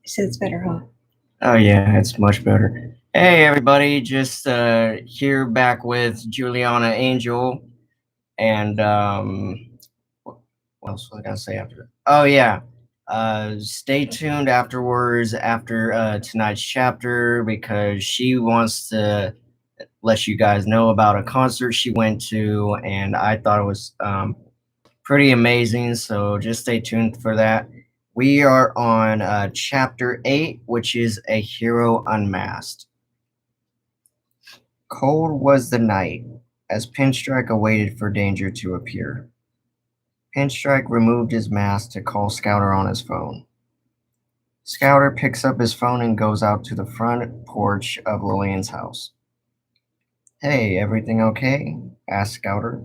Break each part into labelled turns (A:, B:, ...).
A: So it's better, huh?
B: Oh yeah, it's much better. Hey everybody, just here back with Juliana Angel and what else was I gonna say after that? Oh yeah. Stay tuned afterwards after tonight's chapter because she wants to let you guys know about a concert she went to and I thought it was pretty amazing. So just stay tuned for that. We are on chapter 8, which is A Hero Unmasked. Cold was the night as Pinstrike awaited for danger to appear. Pinstrike removed his mask to call Scouter on his phone. Scouter picks up his phone and goes out to the front porch of Lillian's house. Hey, everything okay? Asked Scouter.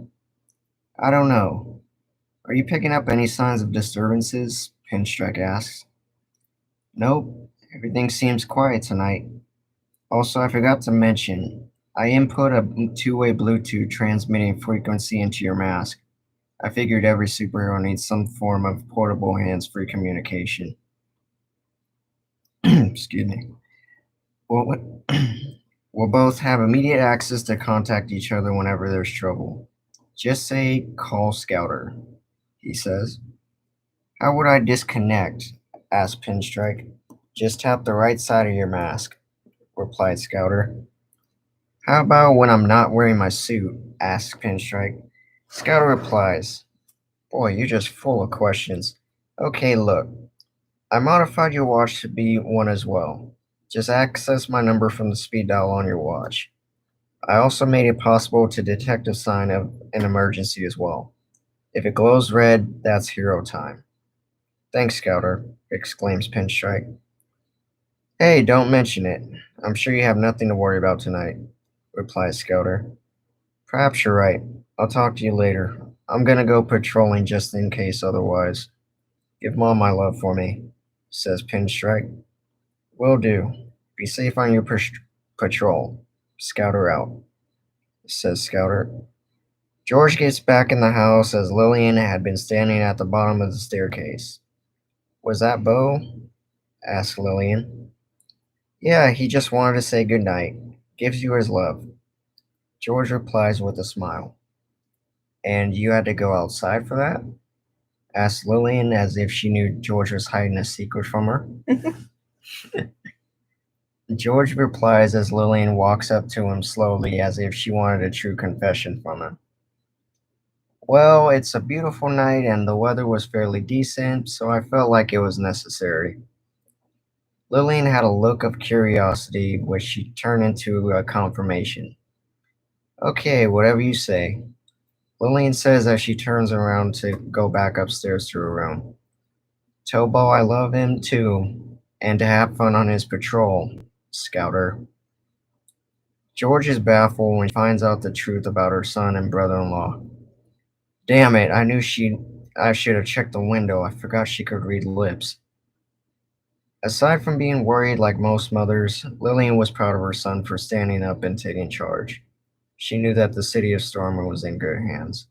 B: I don't know. Are you picking up any signs of disturbances? Pinstrike asks. Nope, everything seems quiet tonight. Also, I forgot to mention, I input a two-way Bluetooth transmitting frequency into your mask. I figured every superhero needs some form of portable hands-free communication. Excuse me. We'll, we'll both have immediate access to contact each other whenever there's trouble. Just say, call Scouter, he says. How would I disconnect? Asked Pinstrike. Just tap the right side of your mask, replied Scouter. How about when I'm not wearing my suit? Asks Pinstrike. Scouter replies, Boy, you're just full of questions. Okay, look, I modified your watch to be one as well. Just access my number from the speed dial on your watch. I also made it possible to detect a sign of an emergency as well. If it glows red, that's hero time. Thanks, Scouter, exclaims Pinstrike. Hey, don't mention it. I'm sure you have nothing to worry about tonight, replies Scouter. Perhaps you're right. I'll talk to you later. I'm gonna go patrolling just in case otherwise. Give Mom my love for me, says Pinstrike. Will do. Be safe on your patrol. Scouter out, says Scouter. George gets back in the house as Lillian had been standing at the bottom of the staircase. Was that Bo? Asked Lillian. Yeah, he just wanted to say good night. Gives you his love. George replies with a smile. And you had to go outside for that? Asked Lillian as if she knew George was hiding a secret from her. George replies as Lillian walks up to him slowly as if she wanted a true confession from him. Well, it's a beautiful night and the weather was fairly decent, so I felt like it was necessary. Lillian had a look of curiosity, which she turned into a confirmation. Okay, whatever you say. Lillian says as she turns around to go back upstairs to her room. Tell Bo I love him too, and to have fun on his patrol, Scouter. George is baffled when she finds out the truth about her son and brother-in-law. Damn it, I should have checked the window. I forgot she could read lips. Aside from being worried like most mothers, Lillian was proud of her son for standing up and taking charge. She knew that the city of Stormer was in good hands.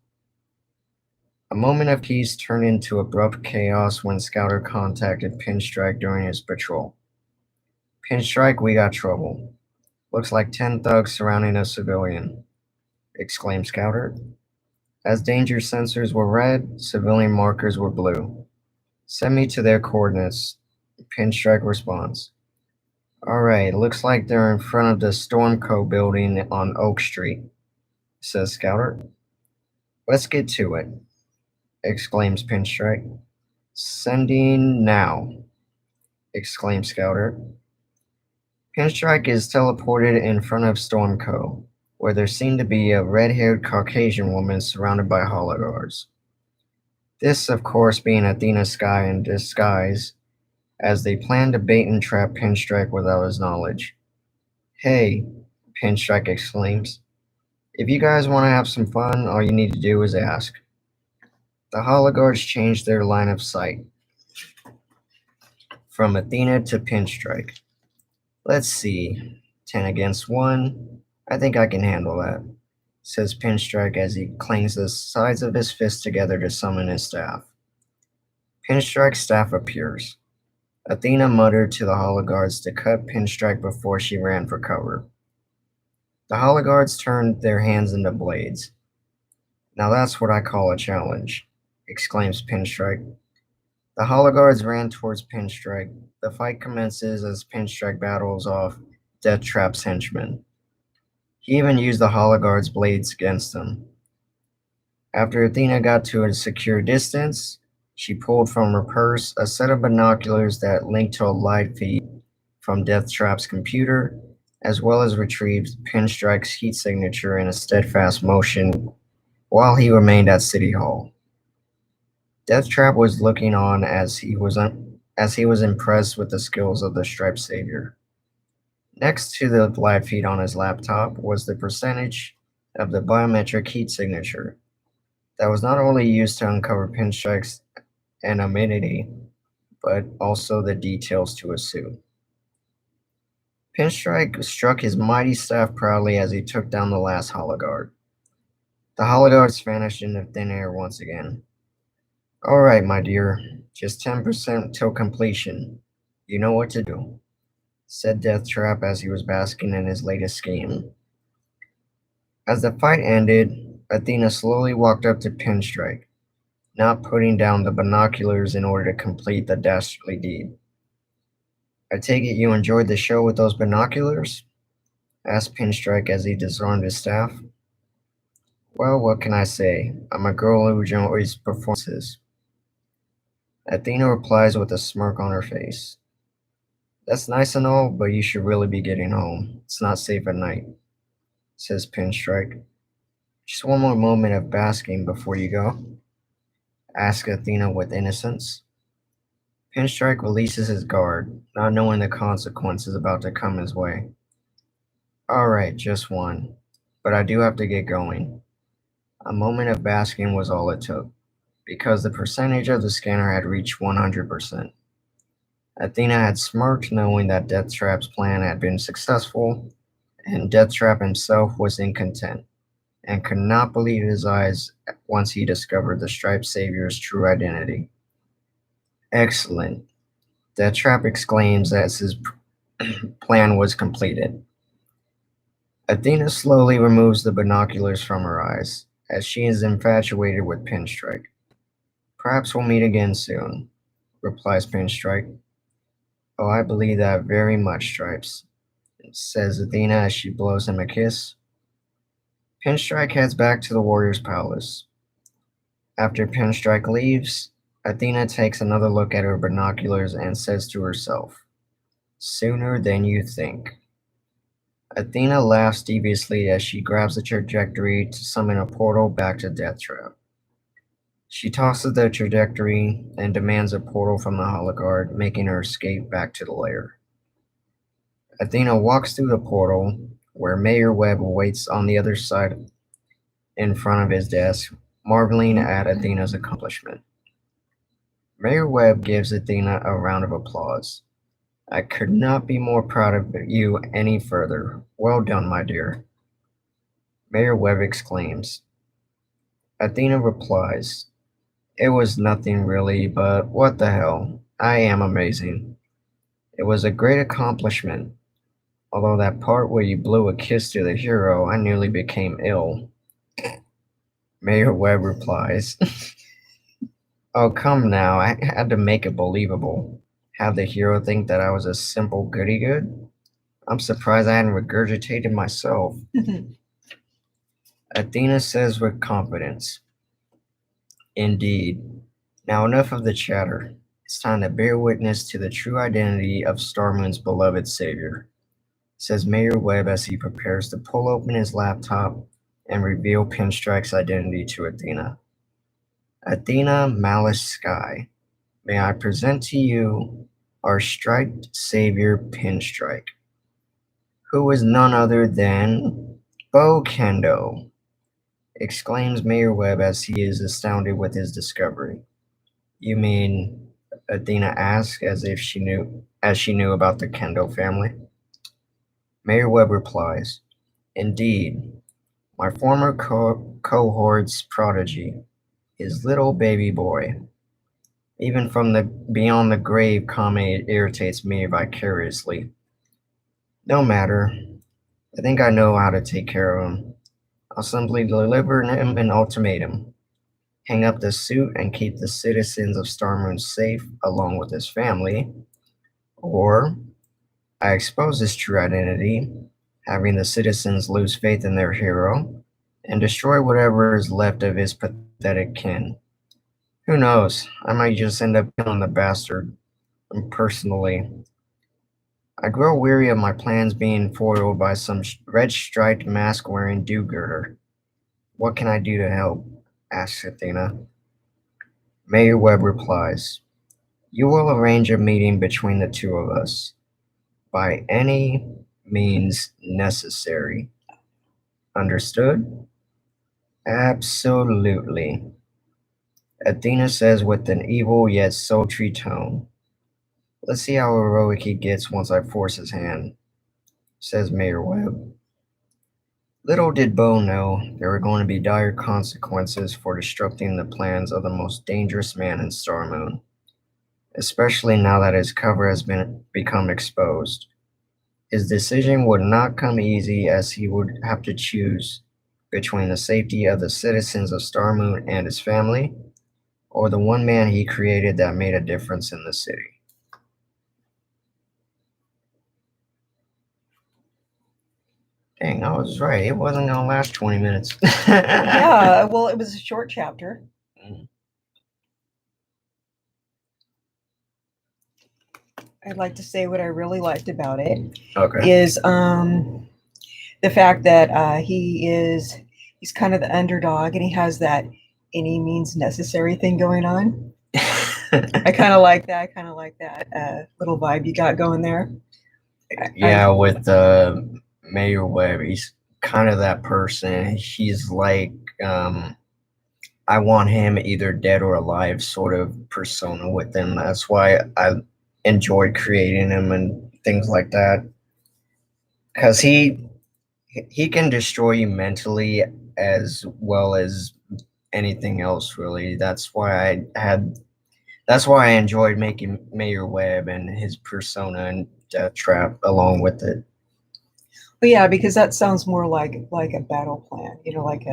B: A moment of peace turned into abrupt chaos when Scouter contacted Pinstrike during his patrol. Pinstrike, we got trouble. Looks like 10 thugs surrounding a civilian, exclaimed Scouter. As danger sensors were red, civilian markers were blue. Send me to their coordinates. Pinstrike responds. Alright, looks like they're in front of the Stormco building on Oak Street, says Scouter. Let's get to it, exclaims Pinstrike. Sending now, exclaims Scouter. Pinstrike is teleported in front of Stormco, where there seemed to be a red-haired Caucasian woman surrounded by hologuards. This, of course, being Athena Sky in disguise, as they plan to bait and trap Pinstrike without his knowledge. Hey, Pinstrike exclaims. If you guys want to have some fun, all you need to do is ask. The hologuards change their line of sight from Athena to Pinstrike. Let's see. 10 against 1. I think I can handle that, says Pinstrike as he clangs the sides of his fist together to summon his staff. Pinstrike's staff appears. Athena muttered to the hologuards to cut Pinstrike before she ran for cover. The hologuards turned their hands into blades. Now that's what I call a challenge, exclaims Pinstrike. The hologuards ran towards Pinstrike. The fight commences as Pinstrike battles off Death Trap's henchmen. He even used the hologuards' blades against them. After Athena got to a secure distance, she pulled from her purse a set of binoculars that linked to a live feed from Death Trap's computer, as well as retrieved Pinstrike's heat signature in a steadfast motion while he remained at City Hall. Death Trap was looking on as he was impressed with the skills of the Striped Savior. Next to the live feed on his laptop was the percentage of the biometric heat signature that was not only used to uncover Pinstrike's anonymity, but also the details to his suit. Pinstrike struck his mighty staff proudly as he took down the last hologuard. The hologuards vanished into thin air once again. All right, my dear, just 10% till completion. You know what to do, said Death Trap as he was basking in his latest scheme. As the fight ended, Athena slowly walked up to Pinstrike, not putting down the binoculars in order to complete the dastardly deed. I take it you enjoyed the show with those binoculars? Asked Pinstrike as he disarmed his staff. Well, what can I say? I'm a girl who enjoys performances. Athena replies with a smirk on her face. That's nice and all, but you should really be getting home. It's not safe at night, says Pinstrike. Just one more moment of basking before you go, asks Athena with innocence. Pinstrike releases his guard, not knowing the consequences about to come his way. All right, just one, but I do have to get going. A moment of basking was all it took, because the percentage of the scanner had reached 100%. Athena had smirked, knowing that Death Trap's plan had been successful, and Death Trap himself was incontent, and could not believe his eyes once he discovered the Striped Savior's true identity. Excellent, Death Trap exclaims as his plan was completed. Athena slowly removes the binoculars from her eyes, as she is infatuated with Pinstrike. Perhaps we'll meet again soon, replies Pinstrike. Oh, I believe that very much, Stripes, says Athena as she blows him a kiss. Pinstrike heads back to the warrior's palace. After Pinstrike leaves, Athena takes another look at her binoculars and says to herself, sooner than you think. Athena laughs deviously as she grabs the trajectory to summon a portal back to Death Trap. She tosses the trajectory and demands a portal from the hologuard, making her escape back to the lair. Athena walks through the portal, where Mayor Webb waits on the other side in front of his desk, marveling at Athena's accomplishment. Mayor Webb gives Athena a round of applause. I could not be more proud of you any further. Well done, my dear. Mayor Webb exclaims. Athena replies, it was nothing really, but what the hell? I am amazing. It was a great accomplishment. Although that part where you blew a kiss to the hero, I nearly became ill. Mayor Webb replies, oh, come now, I had to make it believable. Have the hero think that I was a simple goody-good? I'm surprised I hadn't regurgitated myself. Athena says with confidence, indeed. Now enough of the chatter. It's time to bear witness to the true identity of Starmoon's beloved savior, says Mayor Webb as he prepares to pull open his laptop and reveal Pinstrike's identity to Athena. Athena Malice Sky, may I present to you our striped savior Pinstrike, who is none other than Bo Kendo, exclaims Mayor Webb as he is astounded with his discovery. You mean, Athena asks as she knew about the Kendo family. Mayor Webb replies, indeed, my former cohort's prodigy, his little baby boy. Even from the beyond the grave comment irritates me vicariously. No matter. I think I know how to take care of him. I'll simply deliver him an ultimatum. Hang up the suit and keep the citizens of Starmoon safe along with his family, or I expose his true identity, having the citizens lose faith in their hero, and destroy whatever is left of his pathetic kin. Who knows? I might just end up killing the bastard. Personally, I grow weary of my plans being foiled by some red striped mask wearing do gooder. What can I do to help? Asks Athena. Mayor Webb replies, you will arrange a meeting between the two of us, by any means necessary. Understood? Absolutely. Athena says with an evil yet sultry tone. Let's see how heroic he gets once I force his hand, says Mayor Webb. Little did Bo know there were going to be dire consequences for disrupting the plans of the most dangerous man in Starmoon, especially now that his cover has become exposed. His decision would not come easy, as he would have to choose between the safety of the citizens of Starmoon and his family, or the one man he created that made a difference in the city. Dang, I was right. It wasn't going to last 20 minutes.
A: Yeah, well, it was a short chapter. I'd like to say what I really liked about it is the fact that he's kind of the underdog, and he has that any means necessary thing going on. I kind of like that. I kind of like that little vibe you got going there.
B: Yeah, with Mayor Webb, he's kind of that person. He's like, I want him either dead or alive sort of persona with him. That's why I enjoyed creating him and things like that. Because he can destroy you mentally as well as anything else, really. That's why I enjoyed making Mayor Webb and his persona and Death Trap along with it.
A: Well, yeah, because that sounds more like a battle plan, like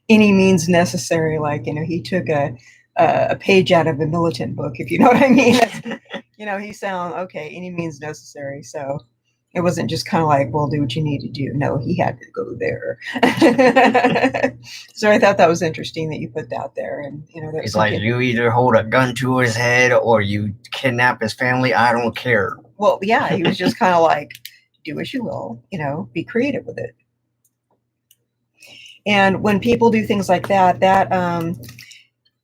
A: any means necessary. Like, he took a page out of a militant book, if you know what I mean. He sound okay, any means necessary. So it wasn't just kind of like, well, do what you need to do. No, he had to go there. So I thought that was interesting that you put that there. And
B: he's like, you either hold a gun to his head or you kidnap his family. I don't care.
A: Well, yeah, he was just kind of like, do as you will, be creative with it. And when people do things like that,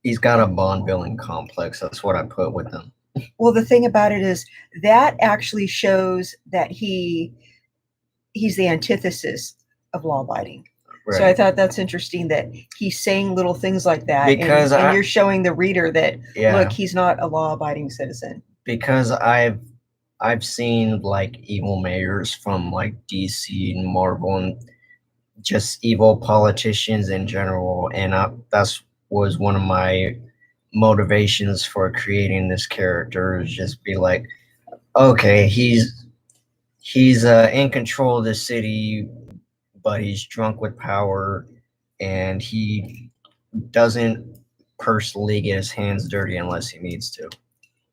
B: he's got a Bond villain complex. That's what I put with him.
A: Well, the thing about it is that actually shows that he's the antithesis of law abiding. Right. So I thought that's interesting that he's saying little things like that, because and you're showing the reader that look, he's not a law abiding citizen.
B: Because I've seen like evil mayors from like DC and Marvel and just evil politicians in general, and that's was one of my motivations for creating this character, is just be like, okay, he's in control of the city, but he's drunk with power, and he doesn't personally get his hands dirty unless he needs to.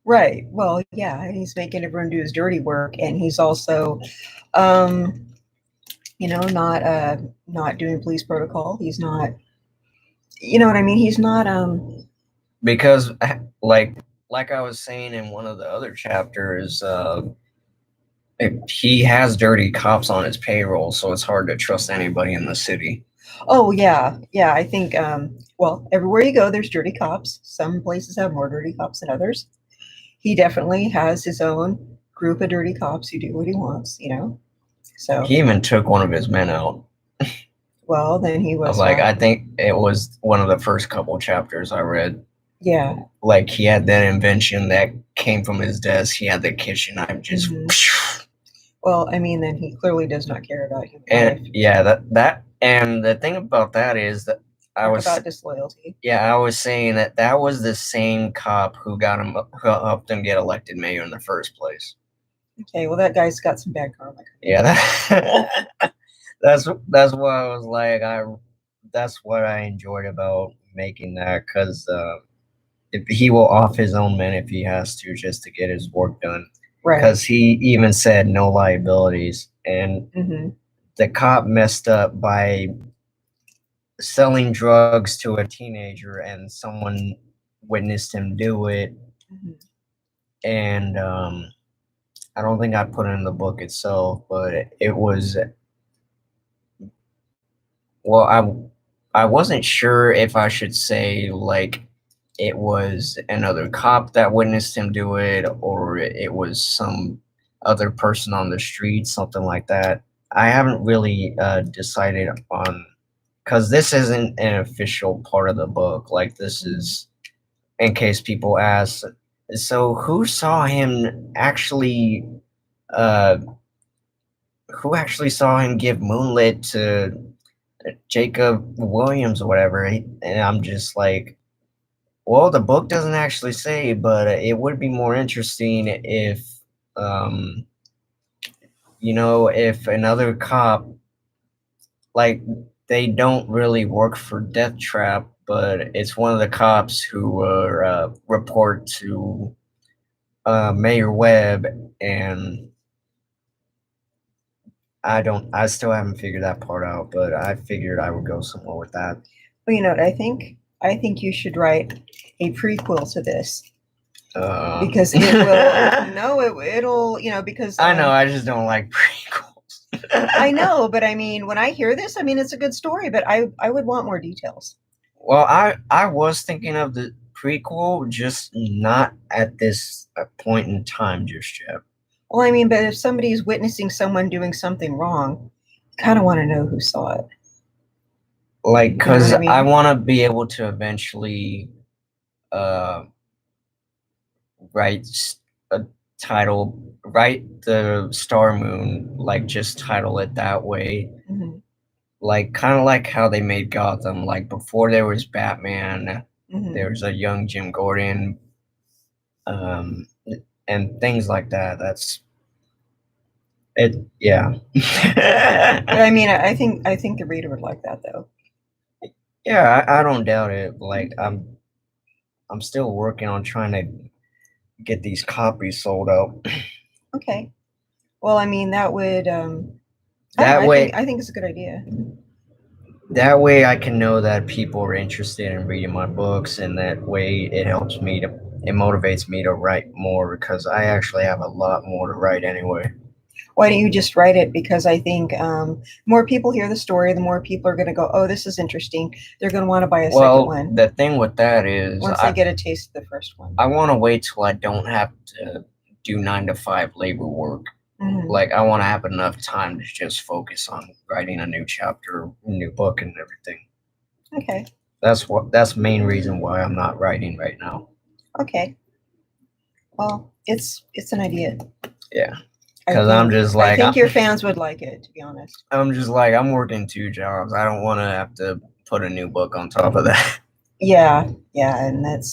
A: Right. Well, yeah, he's making everyone do his dirty work, and he's also not doing police protocol. He's not, you know what I mean? He's not
B: because like I was saying in one of the other chapters, he has dirty cops on his payroll, so it's hard to trust anybody in the city.
A: Oh yeah, I think well, everywhere you go there's dirty cops. Some places have more dirty cops than others. He definitely has his own group of dirty cops who do what he wants, So
B: he even took one of his men out.
A: Well, then he was
B: like, I think it was one of the first couple chapters I read.
A: Yeah.
B: Like, he had that invention that came from his desk. He had the kitchen knife just.
A: Mm-hmm. Well, I mean, then he clearly does not care about him.
B: And yeah, that and the thing about that is that I
A: or
B: was
A: about disloyalty.
B: Yeah, I was saying that that was the same cop who got him, who helped him get elected mayor in the first place.
A: Okay, well that guy's got some bad karma.
B: Yeah, that's what I was like. That's what I enjoyed about making that, because if he will off his own men if he has to, just to get his work done.
A: Right.
B: Because he even said no liabilities, and
A: Mm-hmm.
B: the cop messed up by selling drugs to a teenager, and someone witnessed him do it.
A: Mm-hmm.
B: And I don't think I put it in the book itself, but it was, well, I wasn't sure if I should say like it was another cop that witnessed him do it, or it was some other person on the street, something like that. I haven't really decided on, because this isn't an official part of the book. Like, this is in case people ask. So who saw him actually? Uh, who actually saw him give Moonlit to Jacob Williams or whatever? And I'm just like, well, the book doesn't actually say, but it would be more interesting if, um, if another cop, like, they don't really work for Death Trap, but it's one of the cops who report to Mayor Webb, and I still haven't figured that part out, but I figured I would go somewhere with that.
A: Well, you know what I think? I think you should write a prequel to this because it will. No, it'll. Because
B: I know, I just don't like prequels.
A: I know, but I mean, when I hear this, I mean, it's a good story, but I would want more details.
B: Well, I was thinking of the prequel, just not at this point in time just yet.
A: Well, I mean, but if somebody's witnessing someone doing something wrong, you kind of want to know who saw it.
B: Like, because
A: I mean?
B: I want to be able to eventually uh, write a write the Star Moon, like, just title it that way.
A: Mm-hmm.
B: Like, kind of like how they made Gotham. Like, before there was Batman,
A: Mm-hmm.
B: there was a young Jim Gordon, um, and things like that. That's it. Yeah.
A: But I mean, I think the reader would like that, though.
B: Yeah, I don't doubt it. Like, I'm still working on trying to get these copies sold out.
A: Okay. Well, I mean, that would.
B: That way,
A: I think it's a good idea.
B: that way I can know that people are interested in reading my books, and that way it motivates me to write more, because I actually have a lot more to write anyway.
A: Why don't you just write it? Because I think more people hear the story, the more people are going to go, "Oh, this is interesting." They're going to want to buy a second one.
B: The thing with that is,
A: once they get a taste of the first one.
B: I want to wait till I don't have to do 9 to 5 labor work.
A: Mm-hmm.
B: Like, I want to have enough time to just focus on writing a new chapter, new book, and everything.
A: Okay.
B: That's the main reason why I'm not writing right now.
A: Okay. Well, it's an idea.
B: Yeah. Because I'm just like,
A: I think your fans would like it, to be honest.
B: I'm just like, I'm working 2 jobs. I don't want to have to put a new book on top of that.
A: Yeah, and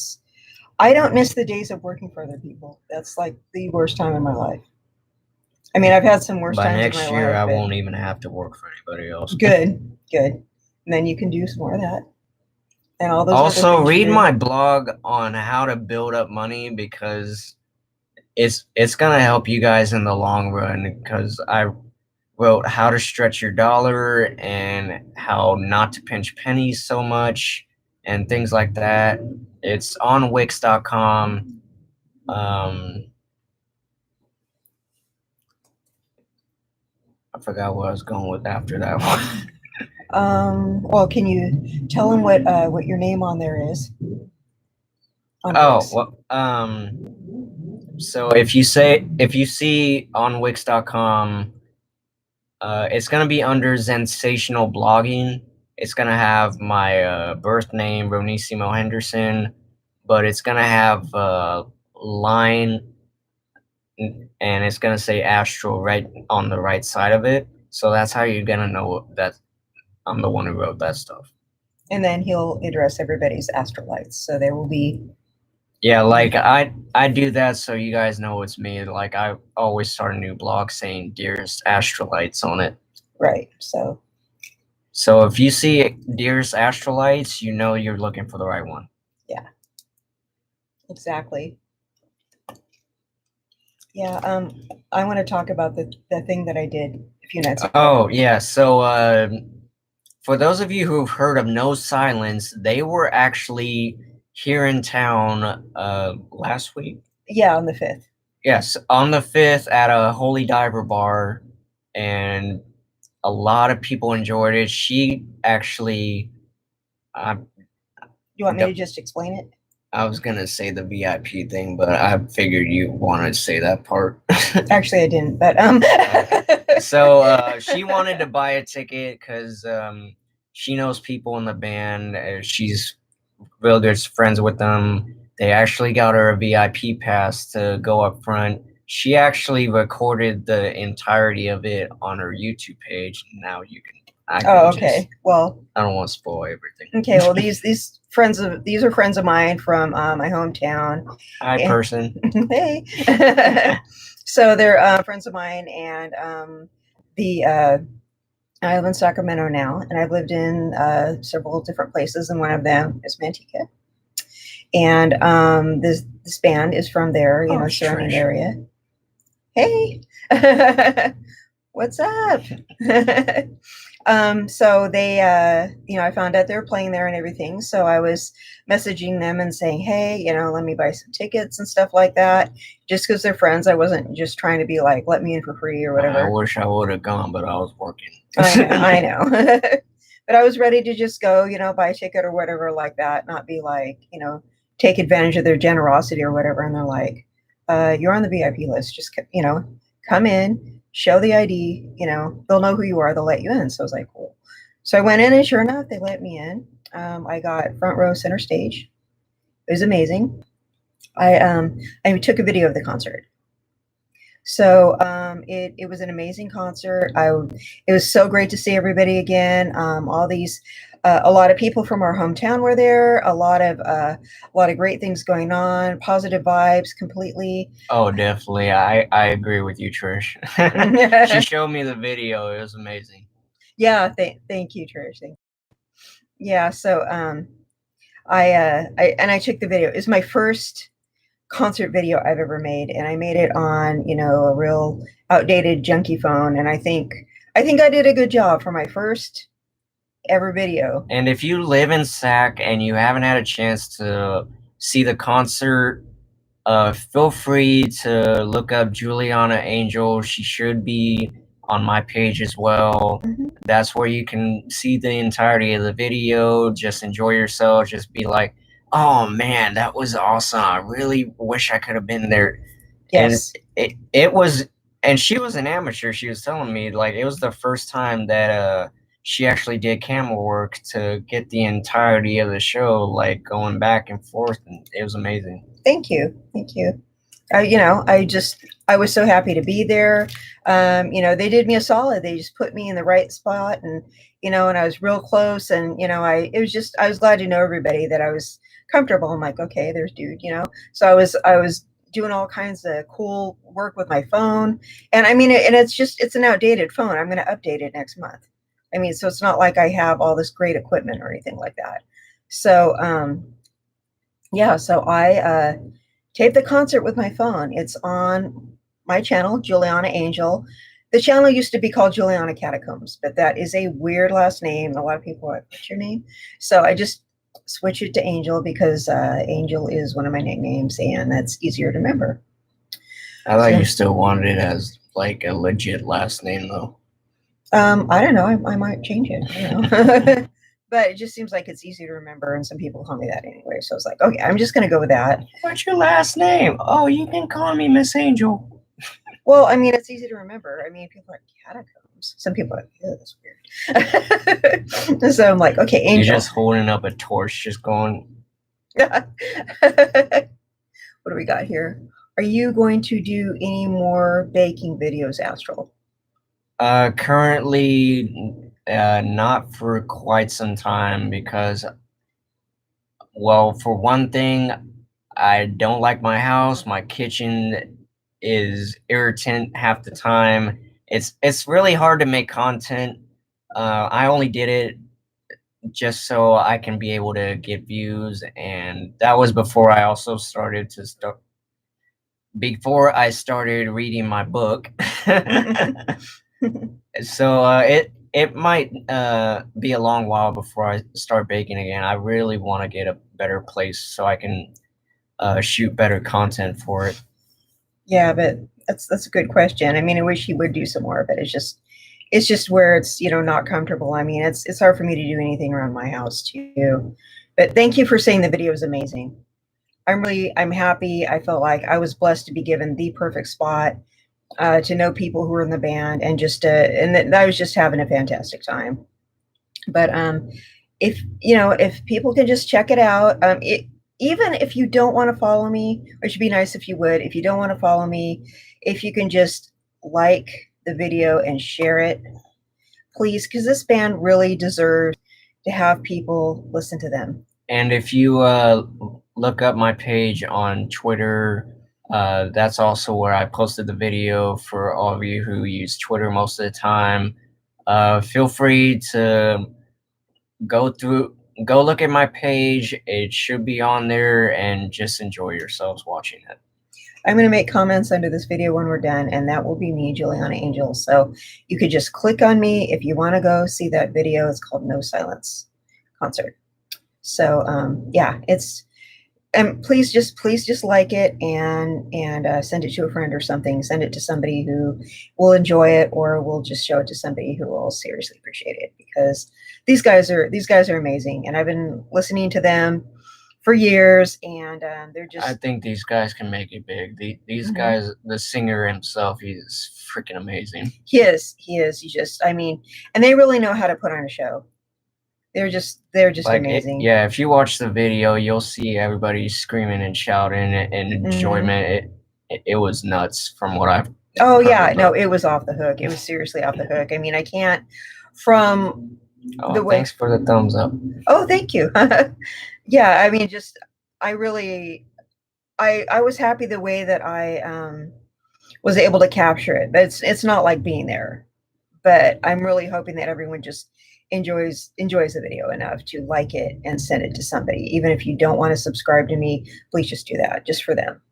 A: I don't miss the days of working for other people. That's like the worst time in my life. I mean, I've had some worse times in my life.
B: By next year, I won't even have to work for anybody else.
A: Good. And then you can do some more of that. And all those.
B: Also, read my blog on how to build up money, because it's gonna help you guys in the long run, because I wrote how to stretch your dollar and how not to pinch pennies so much and things like that. It's on Wix.com. I forgot what I was going with after that one.
A: Well, can you tell them what your name on there is?
B: Well, so if you see on Wix.com, it's gonna be under sensational blogging. It's gonna have my birth name, Ronissimo Henderson, but it's gonna have line, and it's gonna say Astral right on the right side of it. So that's how you're gonna know that I'm the one who wrote that stuff.
A: And then he'll address everybody's astralites. So there will be.
B: Yeah, like I do that so you guys know it's me. Like I always start a new blog saying "Dearest Astralites" on it.
A: Right. So
B: if you see "Dearest Astralites," you know you're looking for the right one.
A: yeah, exactly. Yeah. I want to talk about the thing that I did a few nights ago.
B: Oh yeah, so for those of you who've heard of No Silence, they were actually here in town last week.
A: Yeah, on the 5th.
B: Yes, on the 5th at a Holy Diver bar, and a lot of people enjoyed it. She actually,
A: You want me to just explain it?
B: I was gonna say the VIP thing, but I figured you wanted to say that part.
A: Actually, I didn't, but
B: So she wanted to buy a ticket because she knows people in the band. She's real good friends with them. They actually got her a VIP pass to go up front. She actually recorded the entirety of it on her YouTube page. Now you can.
A: Oh, okay. Well,
B: I don't want to spoil everything.
A: Okay. Well, these are friends of mine from my hometown.
B: Hi, person.
A: Hey. So they're friends of mine, and I live in Sacramento now, and I've lived in several different places, and one of them is Manteca. And this band is from there, surrounding area. Hey, what's up? So they, I found out they were playing there and everything. So I was messaging them and saying, hey, let me buy some tickets and stuff like that. Just because they're friends. I wasn't just trying to be like, let me in for free or whatever.
B: I wish I would have gone, but I was working.
A: I know. But I was ready to just go, buy a ticket or whatever like that. Not be like, take advantage of their generosity or whatever. And they're like, you're on the VIP list. Just, come in. Show the ID, they'll know who you are. They'll let you in. So I was like, cool. So I went in, and sure enough, they let me in. I got front row, center stage. It was amazing. I took a video of the concert. So it was an amazing concert. It was so great to see everybody again. A lot of people from our hometown were there. A lot of great things going on. Positive vibes, completely.
B: Oh, definitely. I agree with you, Trish. She showed me the video. It was amazing.
A: Yeah, thank you, Trish. Yeah, so I took the video. It was my first concert video I've ever made, and I made it on a real outdated junky phone, and I think I did a good job for my first ever video.
B: And if you live in Sac and you haven't had a chance to see the concert, feel free to look up Juliana Angel. She should be on my page as well.
A: Mm-hmm.
B: That's where you can see the entirety of the video. Just enjoy yourself. Just be like, oh man, that was awesome. I really wish I could have been there.
A: Yes.
B: And it was, and she was an amateur. She was telling me like it was the first time that she actually did camera work to get the entirety of the show, like going back and forth, and it was amazing.
A: Thank you. I was so happy to be there. They did me a solid. They just put me in the right spot, and and I was real close, and I was glad to know everybody that I was comfortable. I'm like, okay, there's dude, So I was doing all kinds of cool work with my phone, and it's an outdated phone. I'm going to update it next month. So it's not like I have all this great equipment or anything like that. So so I taped the concert with my phone. It's on my channel, Juliana Angel. The channel used to be called Juliana Catacombs, but that is a weird last name. A lot of people are like, what's your name? So I just switched it to Angel because Angel is one of my nicknames, and that's easier to remember.
B: I thought you still wanted it as like a legit last name, though.
A: I don't know. I might change it. I don't know. But it just seems like it's easy to remember, and some people call me that anyway. So I was like, okay, I'm just going to go with that.
B: What's your last name? Oh, you can call me Miss Angel.
A: Well, it's easy to remember. People are like, catacombs. Some people are like, ew, that's weird. So I'm like, okay, Angel.
B: You're just holding up a torch, just going.
A: What do we got here? Are you going to do any more baking videos, Astral?
B: Currently, Not for quite some time because, well, for one thing, I don't like my house. My kitchen is irritant half the time. It's really hard to make content. I only did it just so I can be able to get views, and that was before I also started to start before I started reading my book. So it might be a long while before I start baking again. I really want to get a better place so I can shoot better content for it.
A: Yeah, but that's a good question. I mean, I wish he would do some more, but it's just where it's, you know, not comfortable. I mean, it's hard for me to do anything around my house too. But thank you for saying the video is amazing. I'm happy. I felt like I was blessed to be given the perfect spot, to know people who were in the band, and just I was just having a fantastic time. But if you know, if people can just check it out, even if you don't want to follow me, which would be nice if you would. If you don't want to follow me, if you can just like the video and share it, please, because this band really deserves to have people listen to them.
B: And if you look up my page on Twitter, that's also where I posted the video for all of you who use Twitter most of the time. Feel free to go look at my page. It should be on there, and just enjoy yourselves watching it.
A: I'm going to make comments under this video when we're done, and that will be me, Juliana Angel. So you could just click on me if you want to go see that video. It's called No Silence Concert. So yeah, it's, and please just like it, and send it to a friend or something. Send it to somebody who will enjoy it, or we'll just show it to somebody who will seriously appreciate it, because these guys are amazing, and I've been listening to them for years, and they're just.
B: I think these guys can make it big. These guys, the singer himself, he's freaking amazing.
A: He is. He's just, I mean, and they really know how to put on a show. They're just like amazing.
B: Yeah, if you watch the video, you'll see everybody screaming and shouting and enjoyment. It was nuts from what I've.
A: Oh yeah, no, it was off the hook. It was seriously off the hook. I mean, I can't from
B: the way. Thanks for the thumbs up.
A: Oh, thank you. Yeah, I mean, just I really, I was happy the way that I was able to capture it. It's not like being there, but I'm really hoping that everyone just enjoys the video enough to like it and send it to somebody. Even if you don't want to subscribe to me, please just do that, just for them.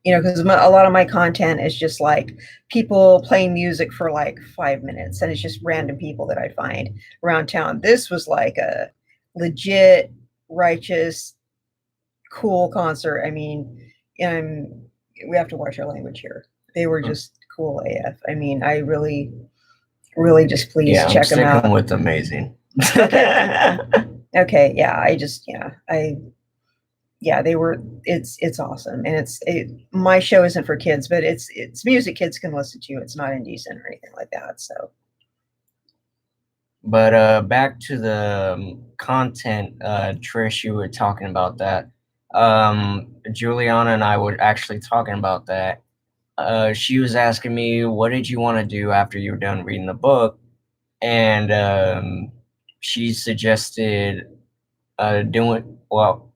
A: You know, because a lot of my content is just like people playing music for like 5 minutes, and it's just random people that I find around town. This was like a legit, righteous, cool concert. I mean, we have to watch our language here. They were just cool AF. I mean, I really just please check them out.
B: With amazing.
A: Okay, yeah, they were. It's awesome, and my show isn't for kids, but it's music kids can listen to. It's not indecent or anything like that. So.
B: But back to the content, Trish, you were talking about that. Juliana and I were actually talking about that. She was asking me, what did you want to do after you were done reading the book? And she suggested doing, well,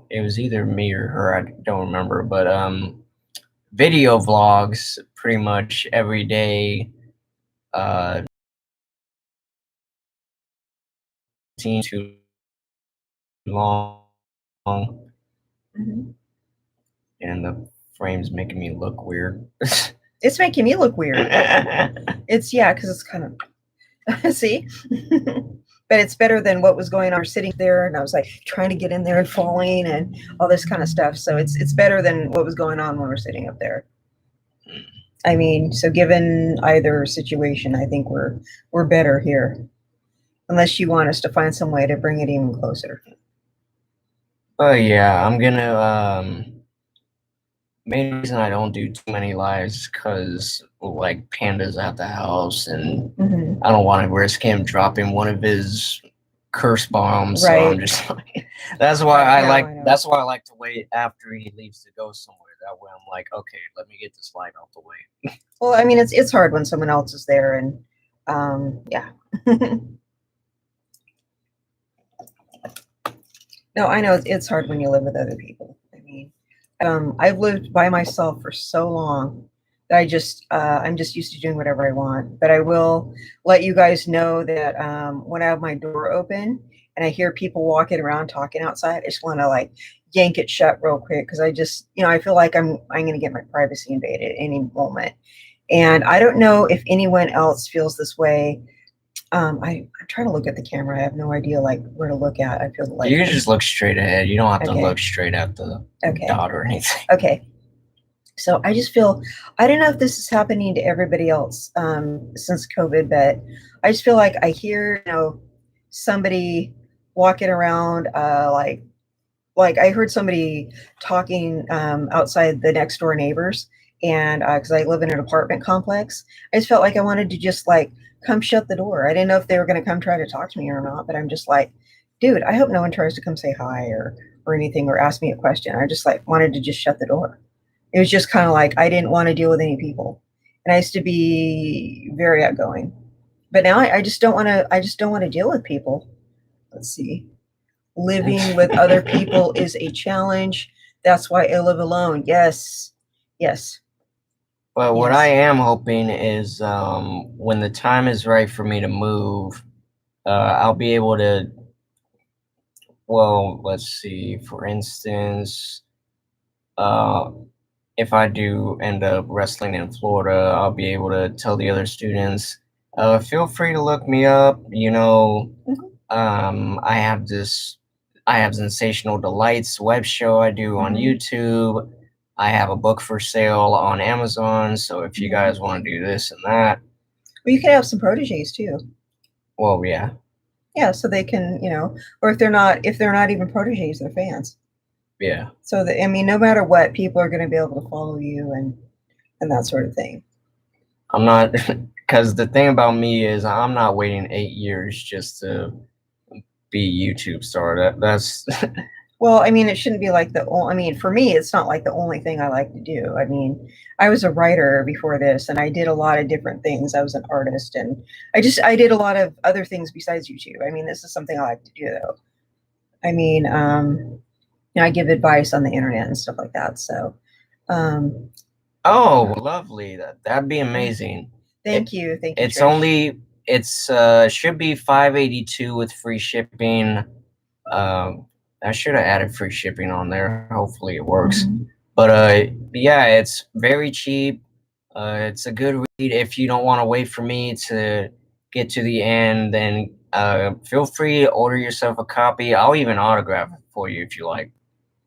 B: it was either me or her, I don't remember, but video vlogs pretty much every day. Too long. And the frame's making me look weird.
A: It's making me look weird. It's, yeah, because it's kind of, see? But it's better than what was going on sitting there, and I was like trying to get in there and falling and all this kind of stuff. So it's better than what was going on when we're sitting up there. I mean, so given either situation, I think we're better here. Unless you want us to find some way to bring it even closer.
B: Oh yeah, I'm gonna main reason I don't do too many lives because like Panda's at the house, and I don't want to risk him dropping one of his curse bombs.
A: Right.
B: So I'm just like, that's why I like to wait after he leaves to go somewhere. That way I'm like, okay, let me get this light out the way.
A: Well, I mean, it's hard when someone else is there, and Yeah. No, I know it's hard when you live with other people. I mean, I've lived by myself for so long that I'm just used to doing whatever I want. But I will let you guys know that when I have my door open and I hear people walking around talking outside, I just want to like yank it shut real quick because I just, I feel like I'm going to get my privacy invaded at any moment. And I don't know if anyone else feels this way. I'm trying to look at the camera. I have no idea like where to look at. I feel like
B: You can just look straight ahead. You don't have to
A: Okay.
B: look straight at the
A: Okay.
B: dot or anything.
A: Okay. So I just feel I don't know if this is happening to everybody else since COVID, but I just feel like I hear somebody walking around like I heard somebody talking outside the next door neighbors, and because I live in an apartment complex, I just felt like I wanted to just like come shut the door. I didn't know if they were going to come try to talk to me or not, but I'm just like, dude, I hope no one tries to come say hi or anything or ask me a question. I just like wanted to just shut the door. It was just kind of like I didn't want to deal with any people, and I used to be very outgoing, but now I just don't want to. I just don't want to deal with people. Let's see. Living with other people is a challenge. That's why I live alone. Yes. Yes.
B: But what
A: Yes.
B: I am hoping is when the time is right for me to move, I'll be able to. Well, let's see. For instance, uh, if I do end up wrestling in Florida, I'll be able to tell the other students, feel free to look me up. I have Sensational Delights web show I do on YouTube. I have a book for sale on Amazon. So if you guys want to do this and that.
A: Well, you could have some proteges too.
B: Well, yeah.
A: Yeah, so they can, or if they're not even proteges, they're fans.
B: Yeah.
A: So I mean, no matter what, people are going to be able to follow you and that sort of thing.
B: I'm not, because the thing about me is I'm not waiting 8 years just to be YouTube star. That's
A: Well, I mean, it shouldn't be like I mean, for me, it's not like the only thing I like to do. I mean, I was a writer before this and I did a lot of different things. I was an artist and I did a lot of other things besides YouTube. I mean, this is something I like to do though. I mean, I give advice on the internet and stuff like that. So,
B: oh, lovely. That'd be amazing.
A: Thank you.
B: It's
A: Trish.
B: should be $5.82 with free shipping. I should have added free shipping on there. Hopefully it works. But yeah, it's very cheap. It's a good read. If you don't want to wait for me to get to the end, then feel free to order yourself a copy. I'll even autograph it for you if you like.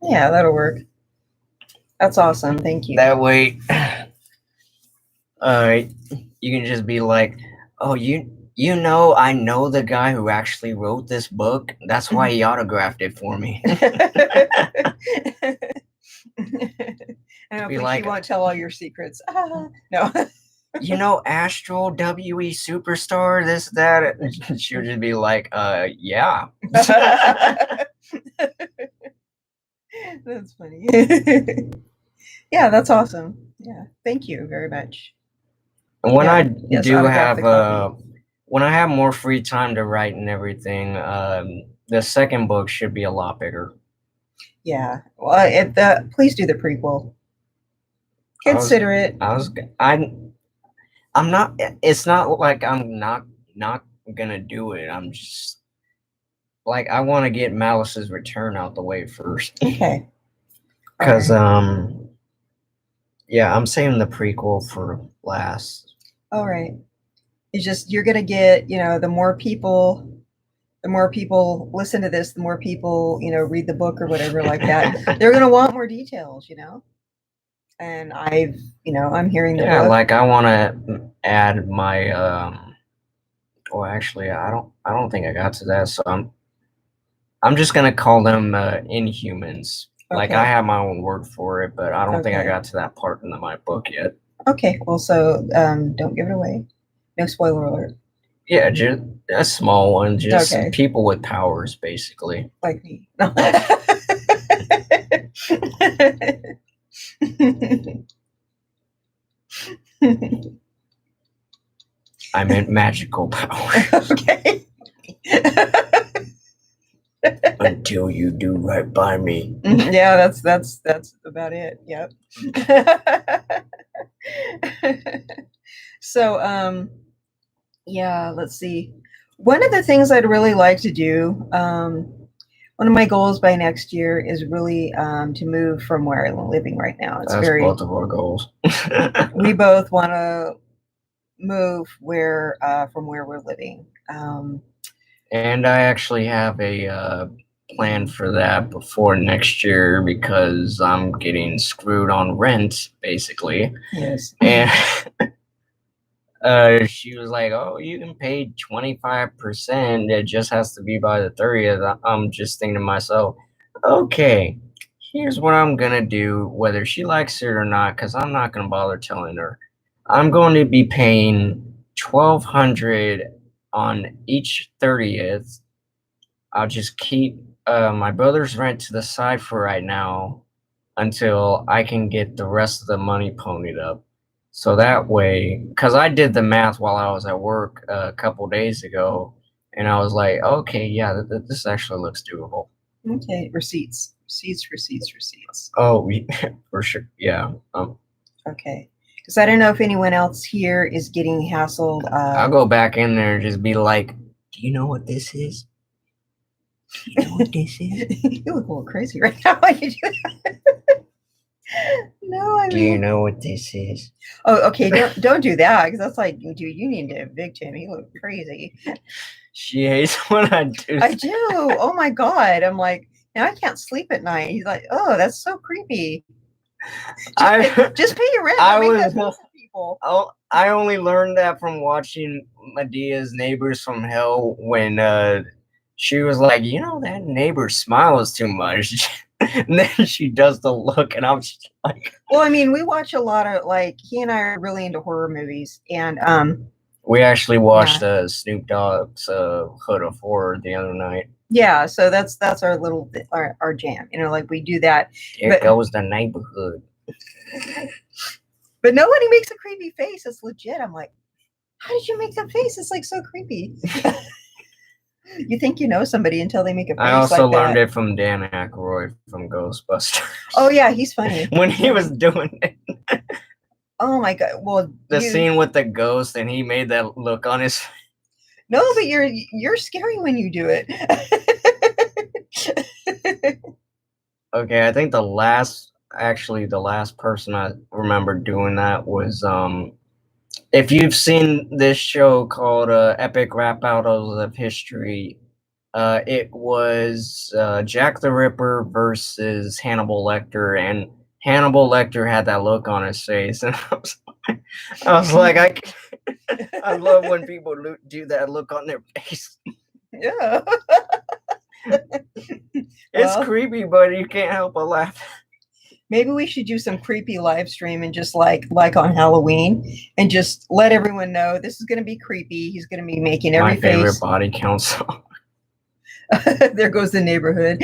A: Yeah, that'll work. That's awesome. Thank you.
B: That way, you can just be like, oh, I know the guy who actually wrote this book. That's why he autographed it for me.
A: And hopefully like, she won't tell all your secrets.
B: No. Astral, WE Superstar, this, that. She'll just be like, yeah.
A: That's funny. Yeah, that's awesome. Yeah, thank you very much.
B: And when when I have more free time to write and everything, the second book should be a lot bigger.
A: Yeah. Well, please do the prequel. Consider it.
B: I'm not. It's not like I'm not gonna do it. I'm just like I want to get Malice's Return out the way first.
A: Okay.
B: Because yeah, I'm saving the prequel for last.
A: All right. It's just you're gonna get the more people listen to this, the more people read the book or whatever like that. They're gonna want more details, and I'm hearing the book.
B: Like I want to add my well, actually I don't think I got to that, so I'm just gonna call them Inhumans. Okay. Like I have my own word for it, but I don't think I got to that part in my book yet.
A: Okay, well, so don't give it away. No spoiler alert.
B: Yeah, just a small one. Just people with powers, basically.
A: Like me.
B: I meant magical powers.
A: Okay.
B: Until you do right by me.
A: Yeah, that's about it. Yep. So, yeah, let's see. One of the things I'd really like to do, one of my goals by next year is really to move from where I'm living right now. It's
B: That's
A: very,
B: both of our goals.
A: we both want to move where from where we're living.
B: And I actually have a plan for that before next year because I'm getting screwed on rent, basically.
A: Yes.
B: And she was like, "Oh, you can pay 25%. It just has to be by the 30th." I'm just thinking to myself, "Okay, here's what I'm gonna do, whether she likes it or not, because I'm not gonna bother telling her. I'm going to be paying 1,200 on each 30th. I'll just keep my brother's rent to the side for right now until I can get the rest of the money ponied up. So that way, because I did the math while I was at work a couple days ago, and I was like, okay, yeah, this actually looks doable."
A: Okay. Receipts. Receipts. Receipts. Receipts.
B: Oh, for sure, yeah.
A: Okay. Because I don't know if anyone else here is getting hassled.
B: I'll go back in there and just be like, "Do you know what this is? Do you know what this is?
A: You look a little crazy right now when you do that. No, I
B: Do you
A: mean,
B: know what this is?"
A: oh, okay. Don't do that because that's like, dude, you need to evict him. He looked crazy.
B: She hates when I do.
A: I do. Oh my god. I'm like, now I can't sleep at night. He's like, oh, that's so creepy. Just pay your rent.
B: I
A: Don't make
B: was-
A: that cool for people.
B: Oh, I only learned that from watching Medea's Neighbors from Hell when she was like, "You know, that neighbor smiles too much." And then she does the look, and I'm just like,
A: Well, I mean, we watch a lot of like he and I are really into horror movies, and
B: we actually watched Snoop Dogg's Hood of Horror the other night.
A: yeah, so that's our little our jam. You know, like we do that.
B: There goes the neighborhood.
A: But nobody makes a creepy face. It's legit. I'm like, how did you make that face? It's like so creepy. You think you know somebody until they make a face
B: I also
A: like
B: learned
A: that.
B: it from Dan Aykroyd from Ghostbusters.
A: Oh yeah, he's funny.
B: When he was doing it.
A: Oh my god. Well,
B: The scene with the ghost, and he made that look on his.
A: No, but you're scary when you do it.
B: Okay, I think the last person I remember doing that was if you've seen this show called Epic Rap Battles of History, it was Jack the Ripper versus Hannibal Lecter, and Hannibal Lecter had that look on his face, and I was like, I love when people do that look on their face.
A: Yeah.
B: It's creepy, but you can't help but laugh.
A: Maybe we should do some creepy live stream and just like on Halloween and just let everyone know this is going to be creepy. He's going to be making every
B: My favorite
A: face.
B: body count song.
A: There goes the neighborhood.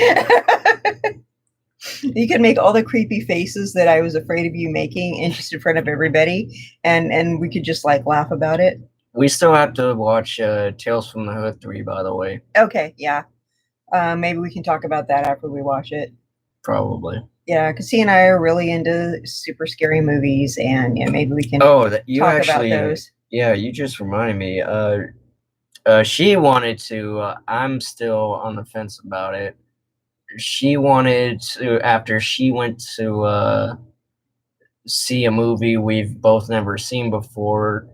A: You can make all the creepy faces that I was afraid of you making and just in front of everybody, and we could just like laugh about it.
B: We still have to watch Tales from the Hood 3, by the way.
A: Okay, yeah. Maybe we can talk about that after we watch it.
B: Probably.
A: Yeah, because he and I are really into super scary movies, and yeah, maybe we can
B: talk
A: about those.
B: Yeah, you just reminded me. She wanted to. I'm still on the fence about it. She wanted to, after she went to see a movie we've both never seen before.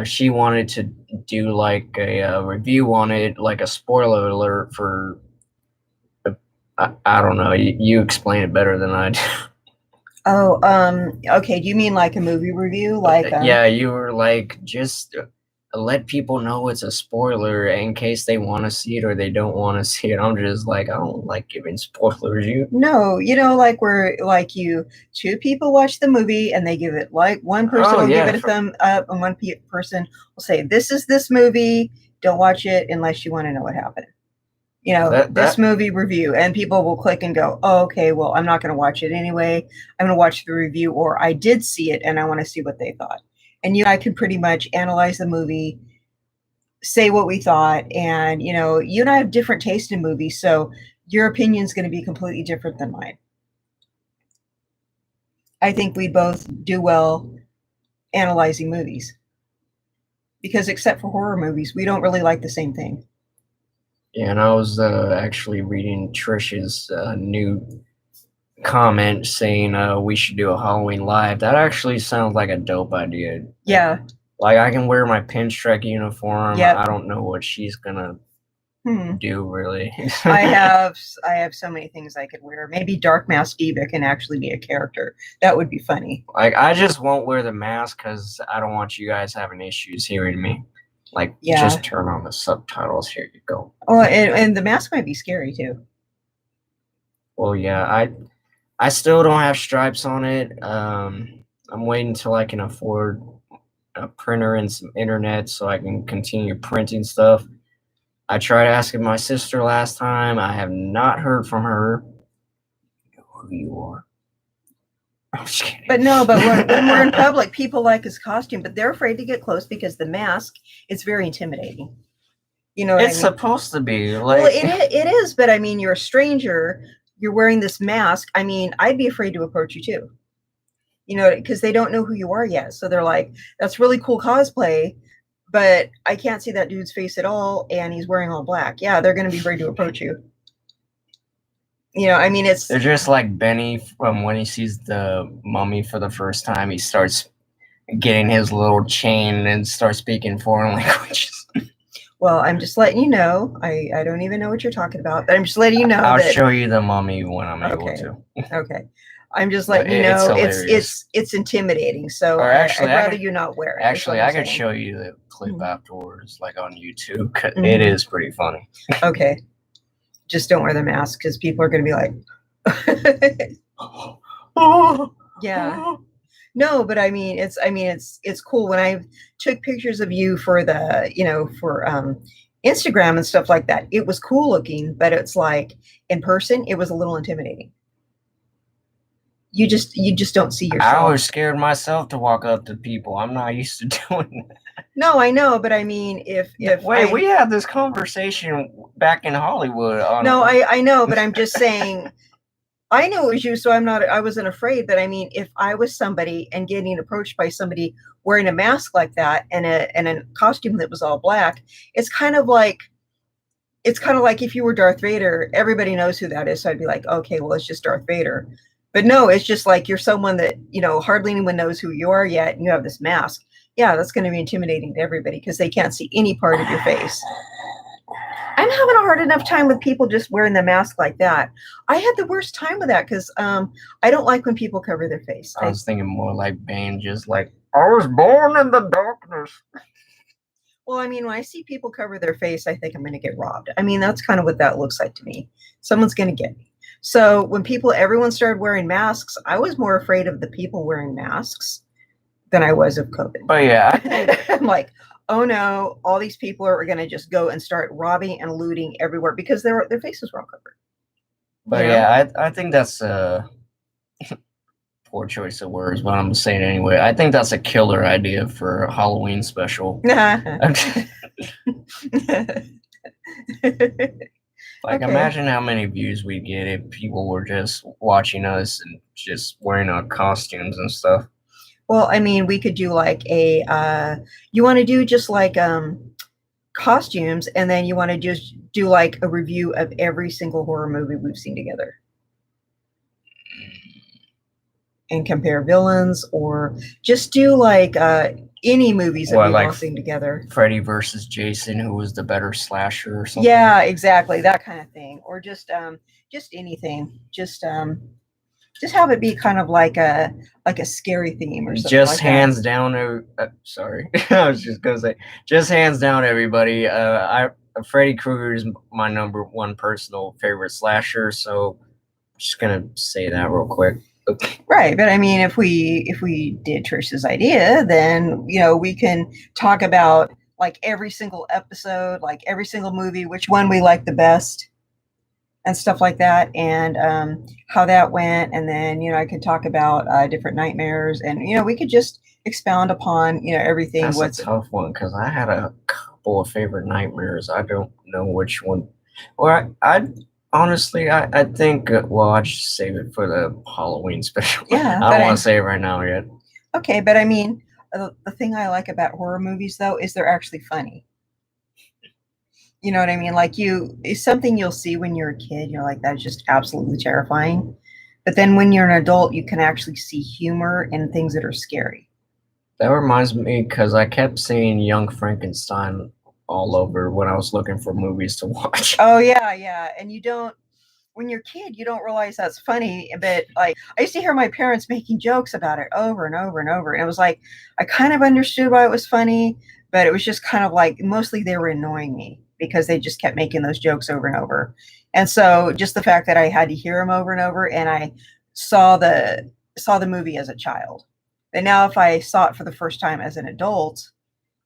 B: She wanted to do like a review on it, like a spoiler alert for. I don't know. You explain it better than I do.
A: Oh, okay. Do you mean like a movie review? Like,
B: yeah, you were like, just let people know it's a spoiler in case they want to see it or they don't want to see it. I'm just like, I don't like giving spoilers.
A: No, you know, like we're like two people watch the movie and they give it like one person will give it a thumb up and one person will say, this is this movie. Don't watch it unless you want to know what happened. You know, this movie review, and people will click and go, oh, okay, well, I'm not going to watch it anyway. I'm going to watch the review, or I did see it and I want to see what they thought. and you and I could pretty much analyze the movie, say what we thought, and you and I have different taste in movies, so your opinion is going to be completely different than mine. I think we both do well analyzing movies because, except for horror movies, we don't really like the same thing.
B: Yeah, and I was actually reading Trish's new comment saying we should do a Halloween live. That actually sounds like a dope idea.
A: Yeah.
B: Like I can wear my Pinstrike uniform.
A: Yep.
B: I don't know what she's gonna do really.
A: I have so many things I could wear. Maybe Dark Mask Diva can actually be a character. That would be funny.
B: Like I just won't wear the mask because I don't want you guys having issues hearing me. Like just turn on the subtitles. Here you go.
A: Oh, and the mask might be scary too.
B: Well, yeah, I still don't have stripes on it. I'm waiting until I can afford a printer and some internet so I can continue printing stuff. I tried asking my sister last time. I have not heard from her. You know who you are. I'm just kidding.
A: But no, but when we're in public, people like his costume, but they're afraid to get close because the mask is very intimidating. You know,
B: it's supposed to be. Like,
A: well, it is, but I mean, you're a stranger. You're wearing this mask. I mean, I'd be afraid to approach you too. You know, because they don't know who you are yet. So they're like, "That's really cool cosplay, but I can't see that dude's face at all, and he's wearing all black." Yeah, they're going to be afraid to approach you. You know, I mean, they're
B: just like Benny from when he sees the mummy for the first time. He starts getting his little chain and starts speaking foreign languages.
A: Well, I'm just letting you know. I don't even know what you're talking about, but I'm just letting you know.
B: I'll show you the mummy when I'm able to.
A: Okay. I'm just letting you know it's intimidating. So actually, I'd rather you not wear it.
B: Actually, I could show you the clip afterwards, like on YouTube. It is pretty funny.
A: Okay. Just don't wear the mask because people are going to be like, yeah. No, but I mean, it's cool. When I took pictures of you for the, for Instagram and stuff like that, it was cool looking, but it's like in person, it was a little intimidating. You just don't see yourself.
B: I was scared myself to walk up to people. I'm not used to doing that.
A: No, I know, but I mean,
B: we had this conversation back in Hollywood.
A: I know, but I'm just saying, I know it was you, so I wasn't afraid. But I mean, if I was somebody and getting approached by somebody wearing a mask like that and a costume that was all black, it's kind of like if you were Darth Vader, everybody knows who that is. So I'd be like, okay, well, it's just Darth Vader. But no, it's just like you're someone that, hardly anyone knows who you are yet, and you have this mask. Yeah, that's going to be intimidating to everybody because they can't see any part of your face. I'm having a hard enough time with people just wearing the mask like that. I had the worst time with that because I don't like when people cover their face.
B: I was thinking more like Bane, just like, I was born in the darkness.
A: Well, I mean, when I see people cover their face, I think I'm going to get robbed. I mean, that's kind of what that looks like to me. Someone's going to get me. So when everyone started wearing masks, I was more afraid of the people wearing masks than I was of COVID.
B: But yeah,
A: I'm like, oh no, all these people are going to just go and start robbing and looting everywhere because their faces were all covered.
B: But yeah, I think that's a poor choice of words, but I'm saying it anyway. I think that's a killer idea for a Halloween special. Like, imagine how many views we'd get if people were just watching us and just wearing our costumes and stuff.
A: Well, I mean, we could do like you want to do just like costumes, and then you want to just do like a review of every single horror movie we've seen together. And compare villains, or just do like any movies that we've all seen together.
B: Freddy versus Jason, who was the better slasher or something.
A: Yeah, exactly. That kind of thing. Or just anything. Just have it be kind of like a scary theme or something.
B: Just like hands down. Sorry, I was just gonna say, just hands down, everybody. Freddy Krueger is my number one personal favorite slasher. So I'm just gonna say that real quick. Okay.
A: Right, but I mean, if we did Trish's idea, then we can talk about like every single episode, like every single movie, which one we like the best, and stuff like that, and how that went. And then, I could talk about different nightmares, and we could just expound upon everything.
B: That's a
A: What's
B: tough one because I had a couple of favorite nightmares. I don't know which one. Or I honestly, I think, well, I just save it for the Halloween special.
A: Yeah,
B: I
A: but
B: don't want to say it right now yet.
A: okay, but I mean, the thing I like about horror movies though is they're actually funny. You know what I mean? Like it's something you'll see when you're a kid. You're like, that's just absolutely terrifying. But then when you're an adult, you can actually see humor in things that are scary.
B: That reminds me because I kept seeing Young Frankenstein all over when I was looking for movies to watch.
A: Oh yeah, yeah. And when you're a kid, you don't realize that's funny. But like, I used to hear my parents making jokes about it over and over and over. And it was like, I kind of understood why it was funny, but it was just kind of like mostly they were annoying me because they just kept making those jokes over and over. And so just the fact that I had to hear them over and over, and I saw the movie as a child. And now if I saw it for the first time as an adult,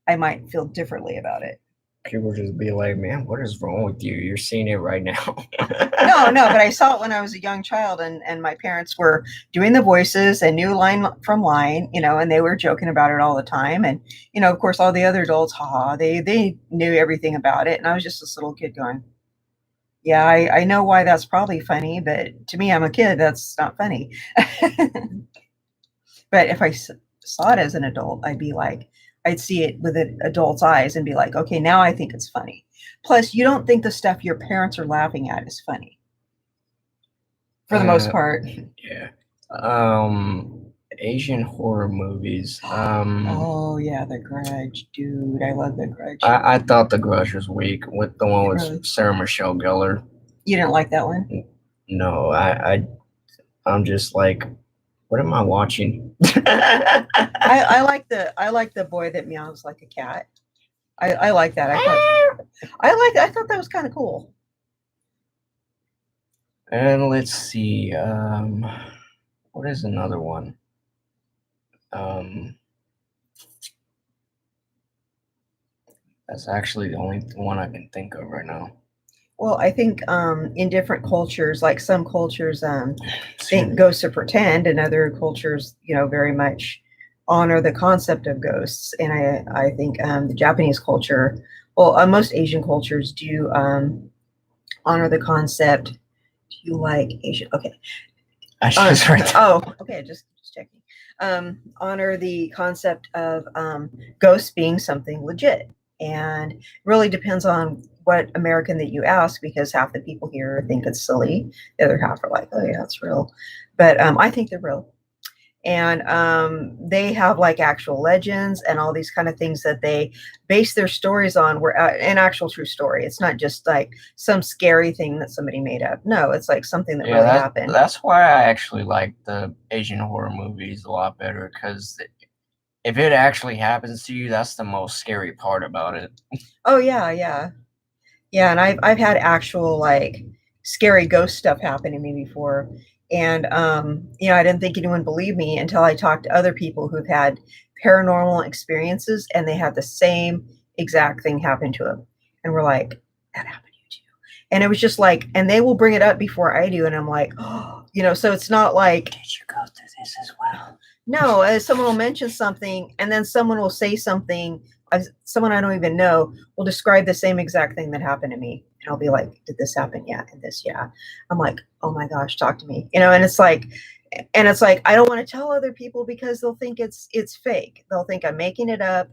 A: I might feel differently about it.
B: People just be like, "Man, what is wrong with you? You're seeing it right now."
A: No, but I saw it when I was a young child, and my parents were doing the voices and knew line from line, and they were joking about it all the time. And, of course, all the other adults, haha, they knew everything about it. And I was just this little kid going, yeah, I know why that's probably funny, but to me, I'm a kid, that's not funny. But if I saw it as an adult, I'd see it with an adult's eyes and be like, okay, now I think it's funny. Plus, you don't think the stuff your parents are laughing at is funny for the most part.
B: Yeah. Asian horror movies.
A: Oh yeah, The Grudge, dude. I love The Grudge.
B: I thought The Grudge was weak with the one with
A: Really?
B: Sarah Michelle Gellar.
A: You didn't like that one?
B: No, I'm just like, what am I watching?
A: I like the boy that meows like a cat. I like that. I thought that was kind of cool.
B: And let's see, what is another one? That's actually the only one I can think of right now.
A: Well, I think in different cultures, like some cultures think ghosts are pretend, and other cultures, very much honor the concept of ghosts. And I think the Japanese culture, well, most Asian cultures do honor the concept. Do you like Asian? Okay.
B: I just heard that.
A: Oh, okay. Just checking. Honor the concept of ghosts being something legit. And it really depends on what American that you ask, because half the people here think it's silly. The other half are like, oh yeah, it's real. But I think they're real. And they have like actual legends and all these kind of things that they base their stories on, where an actual true story. It's not just like some scary thing that somebody made up. No, it's like something that really happened.
B: That's why I actually like the Asian horror movies a lot better, because if it actually happens to you, that's the most scary part about it.
A: Oh yeah, yeah. Yeah, and I've had actual like scary ghost stuff happen to me before. And I didn't think anyone believed me until I talked to other people who've had paranormal experiences, and they had the same exact thing happen to them. And we're like, that happened to you too. And it was just like, and they will bring it up before I do, and I'm like, oh, so it's not like, did you go through this as well? No, someone will mention something, and then someone will say something. Someone I don't even know will describe the same exact thing that happened to me. And I'll be like, did this happen? Yeah. And this, yeah. I'm like, oh my gosh, talk to me. And it's like, I don't want to tell other people because they'll think it's fake. They'll think I'm making it up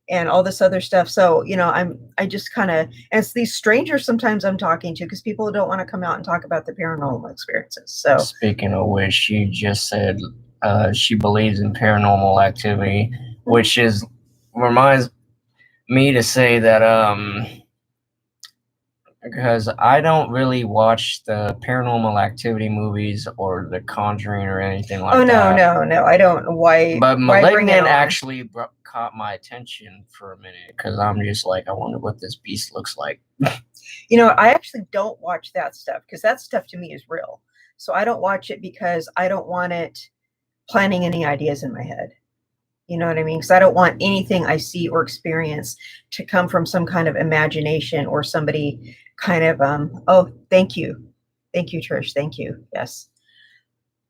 A: and all this other stuff. So, I just kind of, and it's these strangers sometimes I'm talking to, because people don't want to come out and talk about their paranormal experiences. So
B: speaking of which, she just said she believes in paranormal activity, which reminds me to say that because I don't really watch the Paranormal Activity movies or The Conjuring or anything like that.
A: Oh no, I don't. Why?
B: But Malignant actually caught my attention for a minute, because I'm just like, I wonder what this beast looks like.
A: I actually don't watch that stuff, because that stuff to me is real. So I don't watch it because I don't want it planting any ideas in my head. You know what I mean? Because I don't want anything I see or experience to come from some kind of imagination or somebody kind of, oh, thank you. Thank you, Trish. Thank you. Yes.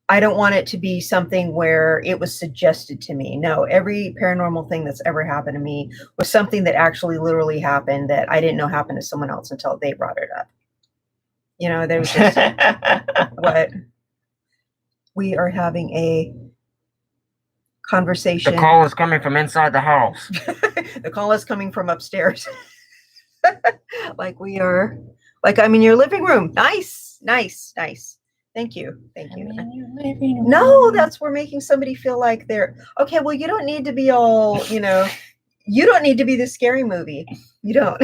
A: I don't want it to be something where it was suggested to me. No, every paranormal thing that's ever happened to me was something that actually literally happened that I didn't know happened to someone else until they brought it up. You know, there was just what we are having a conversation.
B: The call is coming from inside the house.
A: The call is coming from upstairs. Like we are, like I'm in your living room. Nice, nice, nice. Thank you. Thank you. No, that's we're making somebody feel like they're okay. Well, you don't need to be all, you know, you don't need to be the scary movie. You don't.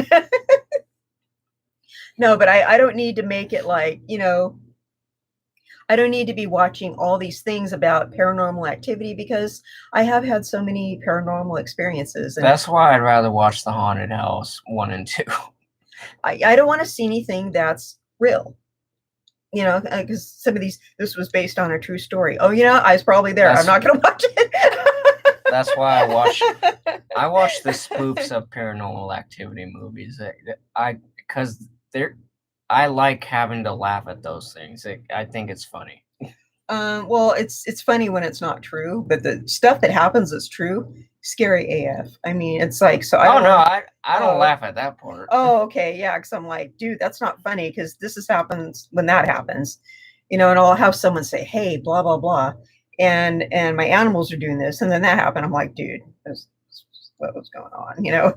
A: No, but I don't need to make it like, you know, I don't need to be watching all these things about paranormal activity because I have had so many paranormal experiences. And
B: that's why I'd rather watch The Haunted House 1 and 2.
A: I don't want to see anything that's real. You know, because some of these, this was based on a true story. Oh, you know, I was probably there. I'm not going to watch it.
B: That's why I watch the spoofs of Paranormal Activity movies. Because I like having to laugh at those things. I think it's funny.
A: Well, it's funny when it's not true, but the stuff that happens is true. Scary AF. I mean, it's like so.
B: I don't laugh at that part.
A: Oh, okay, yeah. Because I'm like, dude, that's not funny. Because happens when that happens, you know. And I'll have someone say, "Hey, blah blah blah," and my animals are doing this, and then that happened. I'm like, dude, what was going on, you know?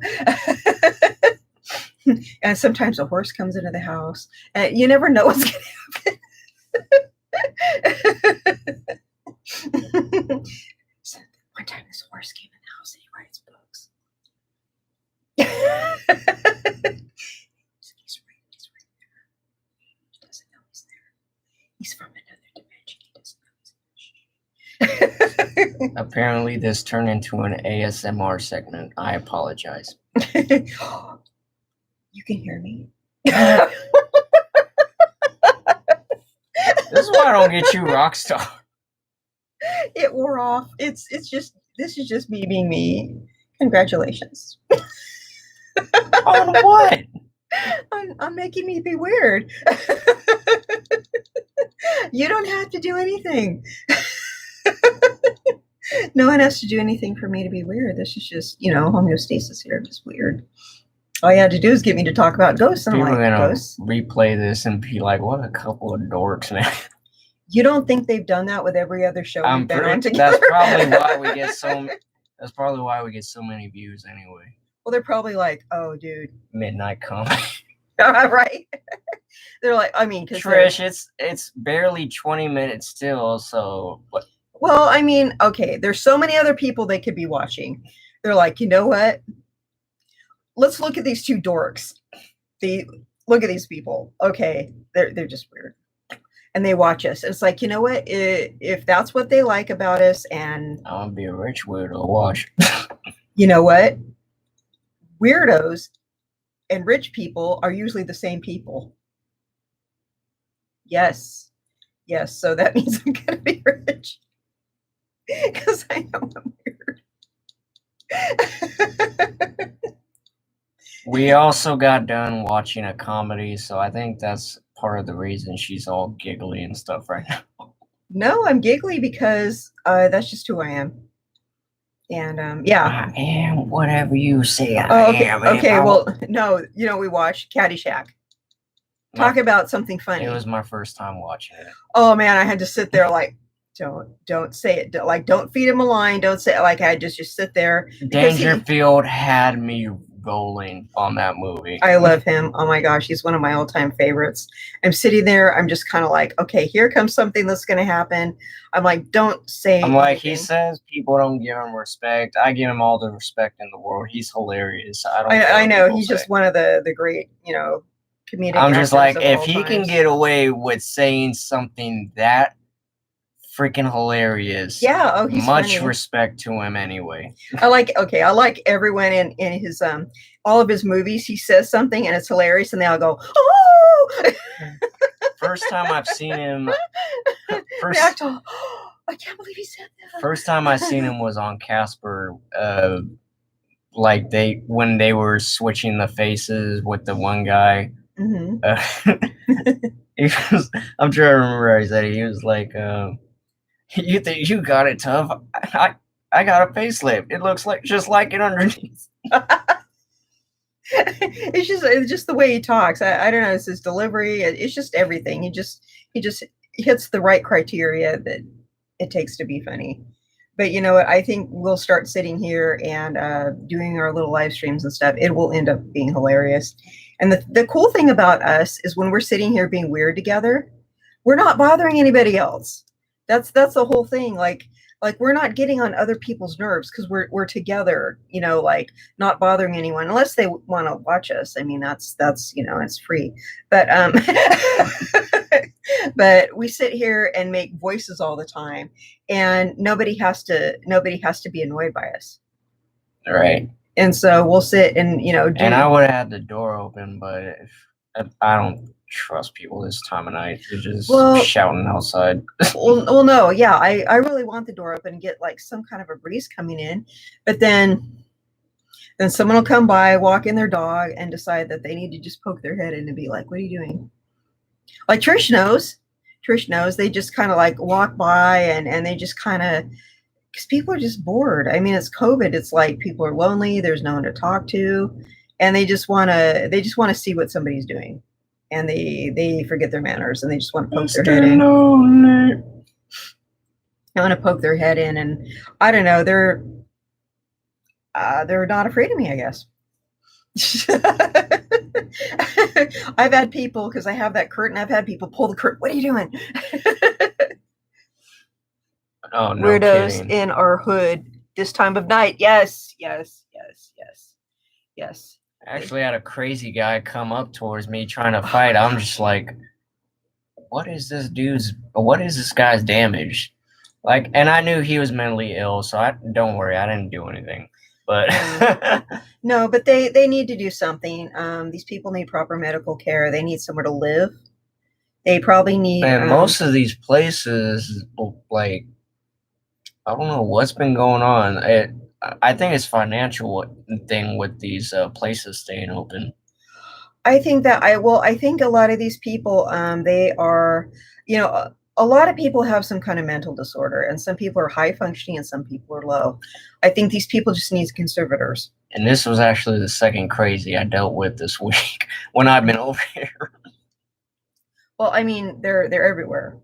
A: And sometimes a horse comes into the house, and you never know what's going to happen. So one time this horse came in the house and he writes books. He's right there. He doesn't know he's there. He's from another dimension. He doesn't know he's
B: Apparently this turned into an ASMR segment. I apologize.
A: You can hear me.
B: This is why I don't get you Rockstar.
A: It wore off. It's just, this is just me being me. Congratulations.
B: On what?
A: I'm making me be weird. You don't have to do anything. No one has to do anything for me to be weird. This is just, you know, homeostasis here. Just weird. All you had to do is get me to talk about ghosts. And
B: people
A: I'm like, ghosts?
B: Replay this and be like, what a couple of dorks, man.
A: You don't think they've done that with every other show we've been on together?
B: That's probably why we get so many views anyway.
A: Well, they're probably like, oh, dude.
B: Midnight comedy.
A: Right? They're like, I mean,
B: Trish, it's barely 20 minutes still, so what?
A: Well, I mean, okay, there's so many other people they could be watching. They're like, you know what? Let's look at these two dorks. Look at these people. Okay, they're just weird. And they watch us. It's like, you know what? If that's what they like about us, and
B: I want to be a rich weirdo to watch.
A: You know what? Weirdos and rich people are usually the same people. Yes. Yes. So that means I'm going to be rich. Because I know I'm weird.
B: We also got done watching a comedy, so I think that's part of the reason she's all giggly and stuff right now.
A: No, I'm giggly because that's just who I am. And yeah.
B: I am whatever you say I am.
A: Okay, well, no, you know, we watched Caddyshack. Talk about something funny.
B: It was my first time watching it.
A: Oh man, I had to sit there like, don't say it. Like, don't feed him a line. Don't say it. Like, I just sit there.
B: Dangerfield had me rolling on that movie.
A: I love him. Oh my gosh, he's one of my all-time favorites. I'm sitting there. I'm just kind of like, okay, here comes something that's going to happen. I'm like, don't say.
B: I'm like, he says people don't give him respect. I give him all the respect in the world. He's hilarious.
A: I know he's just one of the great, you know, comedic.
B: I'm just like, if he can get away with saying something that freaking hilarious.
A: Yeah, oh, he's
B: much
A: funny.
B: Respect to him anyway.
A: I like everyone in his all of his movies. He says something and it's hilarious, and they all go, oh.
B: First time I've seen him.
A: I can't believe he said that.
B: First time I seen him was on Casper. Like when they were switching the faces with the one guy.
A: Mhm.
B: He was, I'm sure I remember how he said it. He was like, "You think you got it tough? I got a facelift. It looks like just like it underneath."
A: It's just the way he talks. I don't know. It's his delivery. It's just everything. He just hits the right criteria that it takes to be funny. But you know what? I think we'll start sitting here and doing our little live streams and stuff. It will end up being hilarious. And the cool thing about us is when we're sitting here being weird together, we're not bothering anybody else. That's the whole thing. Like we're not getting on other people's nerves because we're together, you know, like not bothering anyone unless they want to watch us. I mean, that's you know, it's free. But but we sit here and make voices all the time, and nobody has to be annoyed by us.
B: Right.
A: And so we'll sit and you know do.
B: And I would have had the door open, but if I don't trust people this time of night. They're just shouting outside.
A: well, no, yeah, I really want the door open and get like some kind of a breeze coming in, but then someone will come by, walk in their dog, and decide that they need to just poke their head in and be like, "What are you doing?" Like Trish knows. They just kind of like walk by and they just kind of, because people are just bored. I mean, it's COVID. It's like people are lonely. There's no one to talk to, and they just want to see what somebody's doing, and they forget their manners and they just want to poke their head in. They want to poke their head in, and I don't know. They're not afraid of me, I guess. I've had people, because I have that curtain. I've had people pull the curtain. What are you doing?
B: Oh, no
A: Weirdos
B: kidding.
A: in our hood this time of night. Yes.
B: I actually had a crazy guy come up towards me trying to fight. I'm just like, what is this guy's damage? Like, and I knew he was mentally ill, so don't worry, I didn't do anything. But
A: no, but they need to do something. These people need proper medical care. They need somewhere to live. They probably need.
B: Man, most of these places, like, I don't know what's been going on. I think it's financial thing with these places staying open.
A: I think a lot of these people, they are, you know, a lot of people have some kind of mental disorder, and some people are high functioning and some people are low. I think these people just need conservators.
B: And this was actually the second crazy I dealt with this week when I've been over here.
A: Well, I mean, they're everywhere.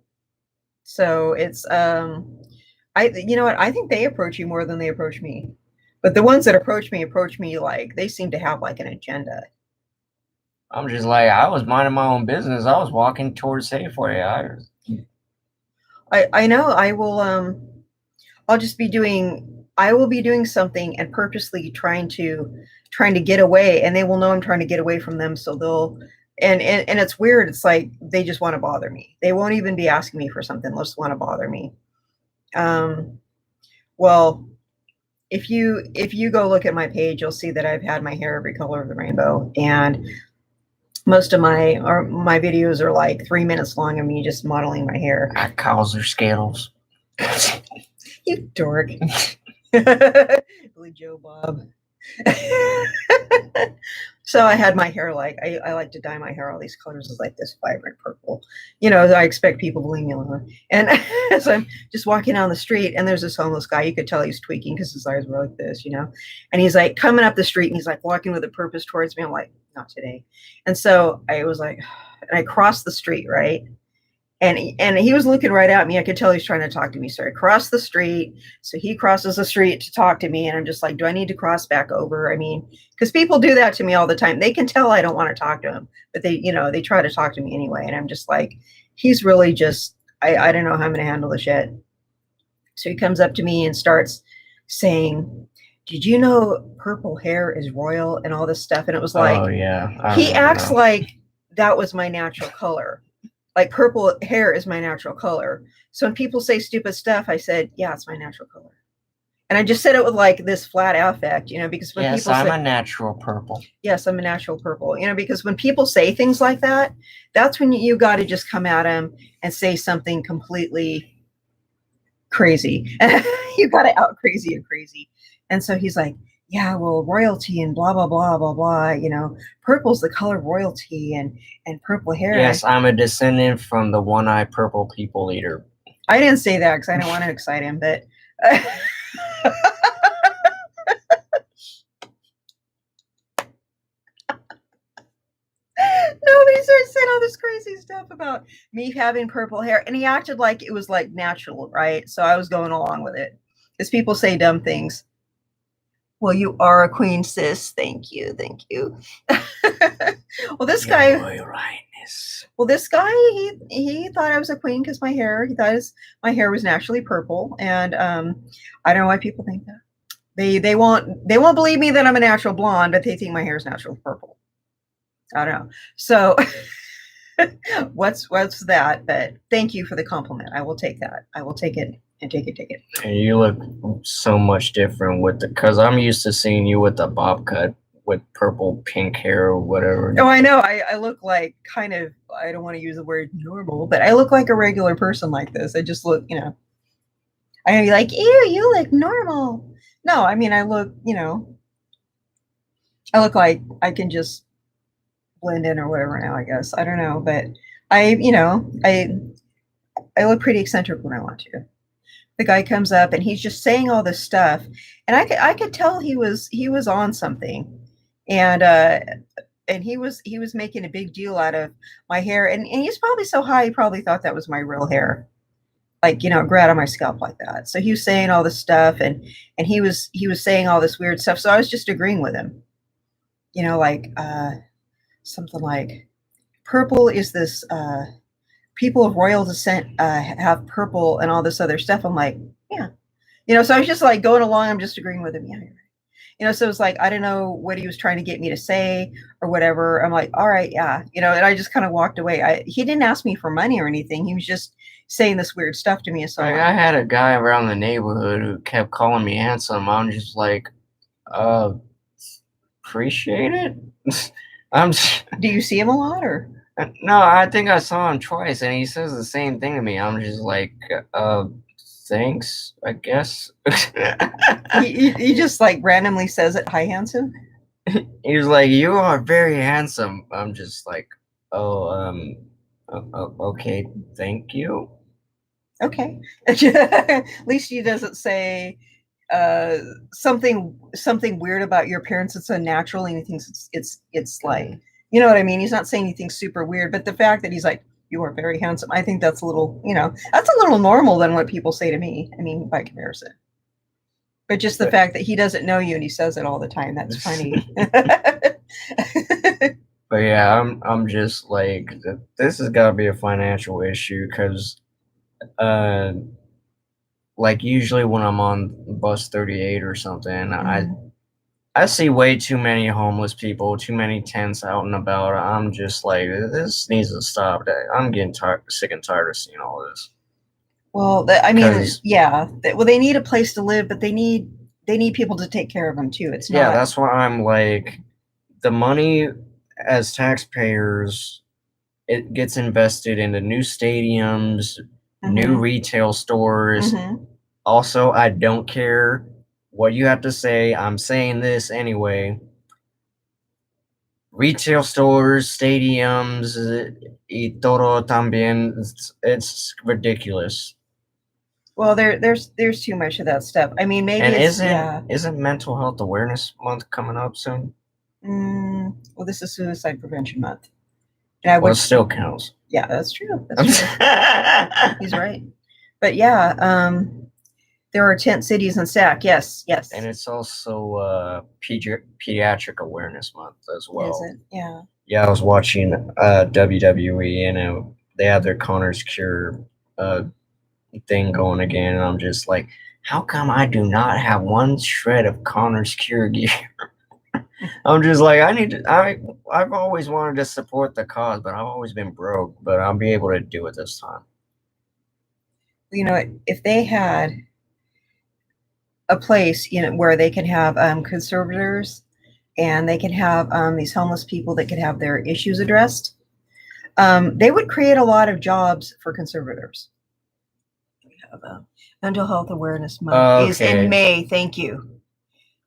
A: So it's you know what? I think they approach you more than they approach me. But the ones that approach me like they seem to have like an agenda.
B: I'm just like, I was minding my own business. I was walking towards Safeway.
A: I know. I will be doing something and purposely trying to get away, and they will know I'm trying to get away from them, so they'll and it's weird. It's like they just want to bother me. They won't even be asking me for something. They'll just want to bother me. Well, if you go look at my page, you'll see that I've had my hair every color of the rainbow, and most of my videos are like 3 minutes long of me just modeling my hair.
B: I calls her Skittles.
A: You dork. Billy Joe Bob. So I had my hair like I like to dye my hair all these colors is like this vibrant purple. You know, I expect people to leave me alone. And so I'm just walking down the street, and there's this homeless guy. You could tell he's tweaking because his eyes were like this, you know. And he's like coming up the street, and he's like walking with a purpose towards me. I'm like, not today. And so I was like, and I crossed the street, right? And he was looking right at me. I could tell he's trying to talk to me. So I crossed the street. So he crosses the street to talk to me. And I'm just like, do I need to cross back over? I mean, because people do that to me all the time. They can tell I don't want to talk to them, but they try to talk to me anyway. And I'm just like, he's really just, I don't know how I'm going to handle the shit. So he comes up to me and starts saying, did you know purple hair is royal and all this stuff? And it was like,
B: oh yeah,
A: he acts like that was my natural color. Like purple hair is my natural color. So when people say stupid stuff, I said, yeah, it's my natural color. And I just said it with like this flat affect, you know, because when people say,
B: I'm a natural purple.
A: Yes, I'm a natural purple, you know, because when people say things like that, that's when you got to just come at them and say something completely crazy. You got to out crazy and crazy. And so he's like, yeah, well, royalty and blah blah blah blah blah. Purple's the color of royalty, and purple hair.
B: Yes, I'm a descendant from the one-eyed purple people eater.
A: I didn't say that because I didn't want to excite him, but nobody started saying all this crazy stuff about me having purple hair, and he acted like it was like natural, right? So I was going along with it because people say dumb things. Well, you are a queen, sis. Thank you, thank you. Well, this guy.
B: Your Highness.
A: Well, this guy, he thought I was a queen because my hair. He thought my hair was naturally purple, and I don't know why people think that. They won't believe me that I'm a natural blonde, but they think my hair is natural purple. I don't know. So what's that? But thank you for the compliment. I will take that. I will take it and take it.
B: And you look so much different with because I'm used to seeing you with the bob cut with purple pink hair or whatever.
A: Oh, I know. I look like kind of, I don't want to use the word normal, but I look like a regular person like this. I just look, I'd be like, ew, you look normal. No, I mean, I look like I can just blend in or whatever now, I guess. I don't know, but I look pretty eccentric when I want to. The guy comes up and he's just saying all this stuff, and I could tell he was on something, and he was making a big deal out of my hair, and he's probably so high he probably thought that was my real hair, like grew out of my scalp like that. So he was saying all this stuff, and he was saying all this weird stuff. So I was just agreeing with him, like something like purple is this people of royal descent have purple and all this other stuff. I'm like, yeah, so I was just like going along. I'm just agreeing with him. Yeah, you're right. So it's like, I don't know what he was trying to get me to say or whatever. I'm like, all right, yeah, and I just kind of walked away. He didn't ask me for money or anything. He was just saying this weird stuff to me. So
B: I had a guy around the neighborhood who kept calling me handsome. I'm just like, appreciate it.
A: Do you see him a lot, or?
B: No, I think I saw him twice, and he says the same thing to me. I'm just like, thanks, I guess.
A: he just like randomly says it. Hi, handsome.
B: He was like, you are very handsome. I'm just like, oh, okay, thank you.
A: Okay. At least he doesn't say something weird about your appearance. It's unnatural, and he thinks it's like, you know what I mean? He's not saying anything super weird, but the fact that he's like, you are very handsome, I think that's a little, that's a little normal than what people say to me. I mean, by comparison. But just the fact that he doesn't know you and he says it all the time, that's funny.
B: But yeah, I'm just like, this has got to be a financial issue because, like usually when I'm on bus 38 or something, I see way too many homeless people, too many tents out and about. I'm just like, this needs to stop. I'm getting sick and tired of seeing all this.
A: Well, I mean, yeah. Well, they need a place to live, but they need people to take care of them too. It's not.
B: Yeah, that's why I'm like, the money as taxpayers, it gets invested into new stadiums, new retail stores. Also, I don't care what you have to say. I'm saying this anyway. Retail stores, stadiums, y todo también. It's ridiculous.
A: Well, there's too much of that stuff. I mean, maybe
B: isn't Mental Health Awareness Month coming up soon?
A: Well, this is Suicide Prevention Month.
B: Well, it still counts.
A: Yeah, that's true. That's true. He's right. But yeah, there are tent cities in SAC. Yes.
B: And it's also Pediatric Awareness Month as well.
A: Is it? Yeah.
B: Yeah, I was watching WWE, and they had their Connor's Cure thing going again, and I'm just like, how come I do not have one shred of Connor's Cure gear? I'm just like, I've always wanted to support the cause, but I've always been broke, but I'll be able to do it this time.
A: If they had a place, where they can have conservators, and they can have these homeless people that could have their issues addressed, they would create a lot of jobs for conservators. We have Mental Health Awareness Month is in May. Thank you.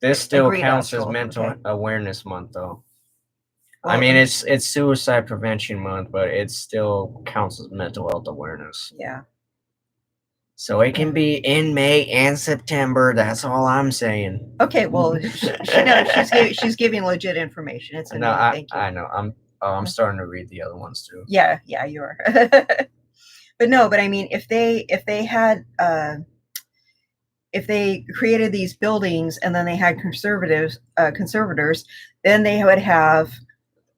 B: This still
A: Agreed,
B: counts as
A: Astral.
B: mental
A: Okay.
B: awareness month, though. I
A: Well,
B: mean, it's suicide prevention month, but it still counts as mental health awareness.
A: yeah.
B: So it can be in May and September. That's all I'm saying.
A: Okay. Well, she knows she's giving legit information. It's in
B: No,
A: May. Thank you.
B: I know. I'm starting to read the other ones too.
A: Yeah. Yeah. You are. But no. But I mean, if they had if they created these buildings and then they had conservators, then they would have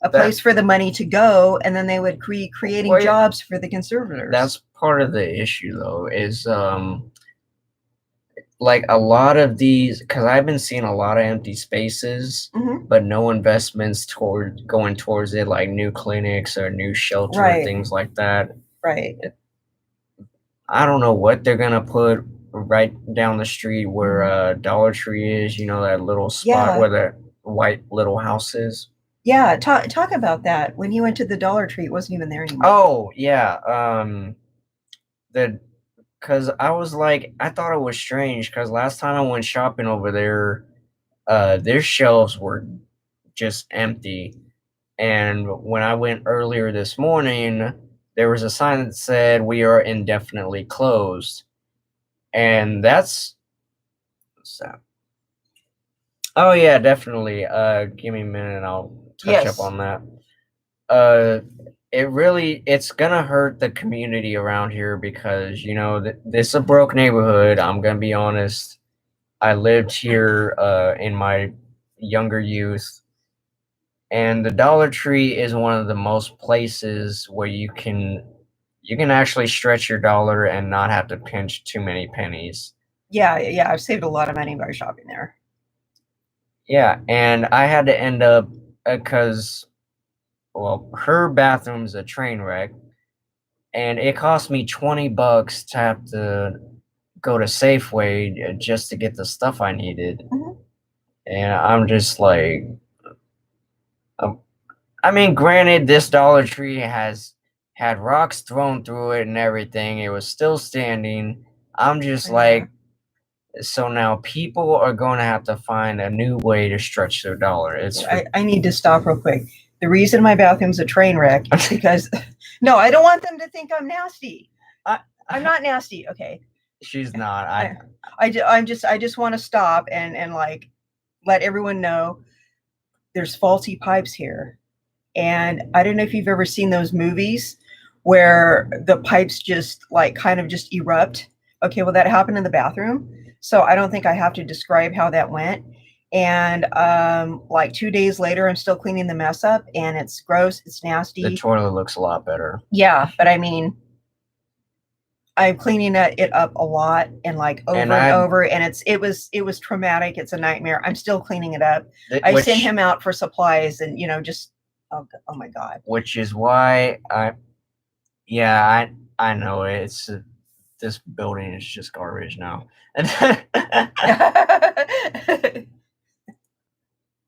A: a place for the money to go, and then they would creating jobs for the conservators.
B: That's part of the issue, though, is like a lot of these, because I've been seeing a lot of empty spaces, but no investments toward going towards it, like new clinics or new shelter, things like that.
A: Right.
B: I don't know what they're gonna put right down the street where Dollar Tree is. You know, that little spot where the white little house is.
A: Yeah, talk about that. When you went to the Dollar Tree, it wasn't even there anymore.
B: Oh yeah, because I was like, I thought it was strange because last time I went shopping over there, their shelves were just empty, and when I went earlier this morning, there was a sign that said we are indefinitely closed, and that's so. Oh yeah, definitely. Give me a minute, and I'll touch up on that. It's gonna hurt the community around here because this is a broke neighborhood. I'm gonna be honest. I lived here in my younger youth, and the Dollar Tree is one of the most places where you can actually stretch your dollar and not have to pinch too many pennies.
A: Yeah, I've saved a lot of money by shopping there.
B: Yeah, and I had to end up because, well, her bathroom's a train wreck, and it cost me $20 to have to go to Safeway just to get the stuff I needed. And I'm just like, I mean, granted, this Dollar Tree has had rocks thrown through it and everything. It was still standing. I'm just like, so now people are going to have to find a new way to stretch their dollar.
A: I need to stop real quick. The reason my bathroom's a train wreck is because no, I don't want them to think I'm nasty. I'm not nasty. Okay.
B: She's not.
A: I just want to stop and like let everyone know there's faulty pipes here. And I don't know if you've ever seen those movies where the pipes just like kind of just erupt. Okay, well that happened in the bathroom. So I don't think I have to describe how that went. And like 2 days later, I'm still cleaning the mess up, and it's gross. It's nasty.
B: The toilet looks a lot better.
A: Yeah, but I mean, I'm cleaning it up a lot and like over and over, and it was traumatic. It's a nightmare. I'm still cleaning it up. I sent him out for supplies, and just oh my God.
B: Which is why I know it's. This building is just garbage now.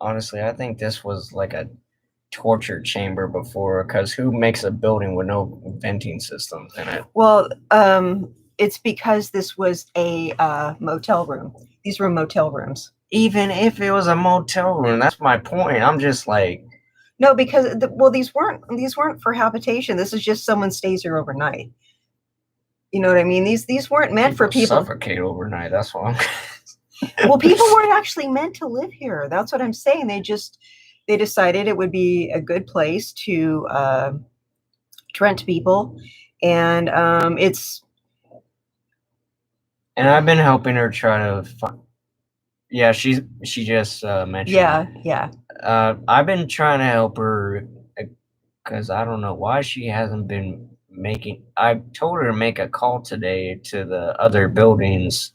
B: Honestly, I think this was like a torture chamber before, because who makes a building with no venting systems in it?
A: Well, it's because this was a motel room. These were motel rooms.
B: Even if it was a motel room, that's my point. I'm just like,
A: no, because these weren't for habitation. This is just someone stays here overnight. You know what I mean? These weren't meant for people
B: suffocate overnight. That's what I'm.
A: Well, people weren't actually meant to live here. That's what I'm saying. They decided it would be a good place to rent to people, and it's.
B: And I've been helping her try to find. Yeah, she just mentioned.
A: Yeah.
B: I've been trying to help her because I don't know why she hasn't been making. I told her to make a call today to the other buildings.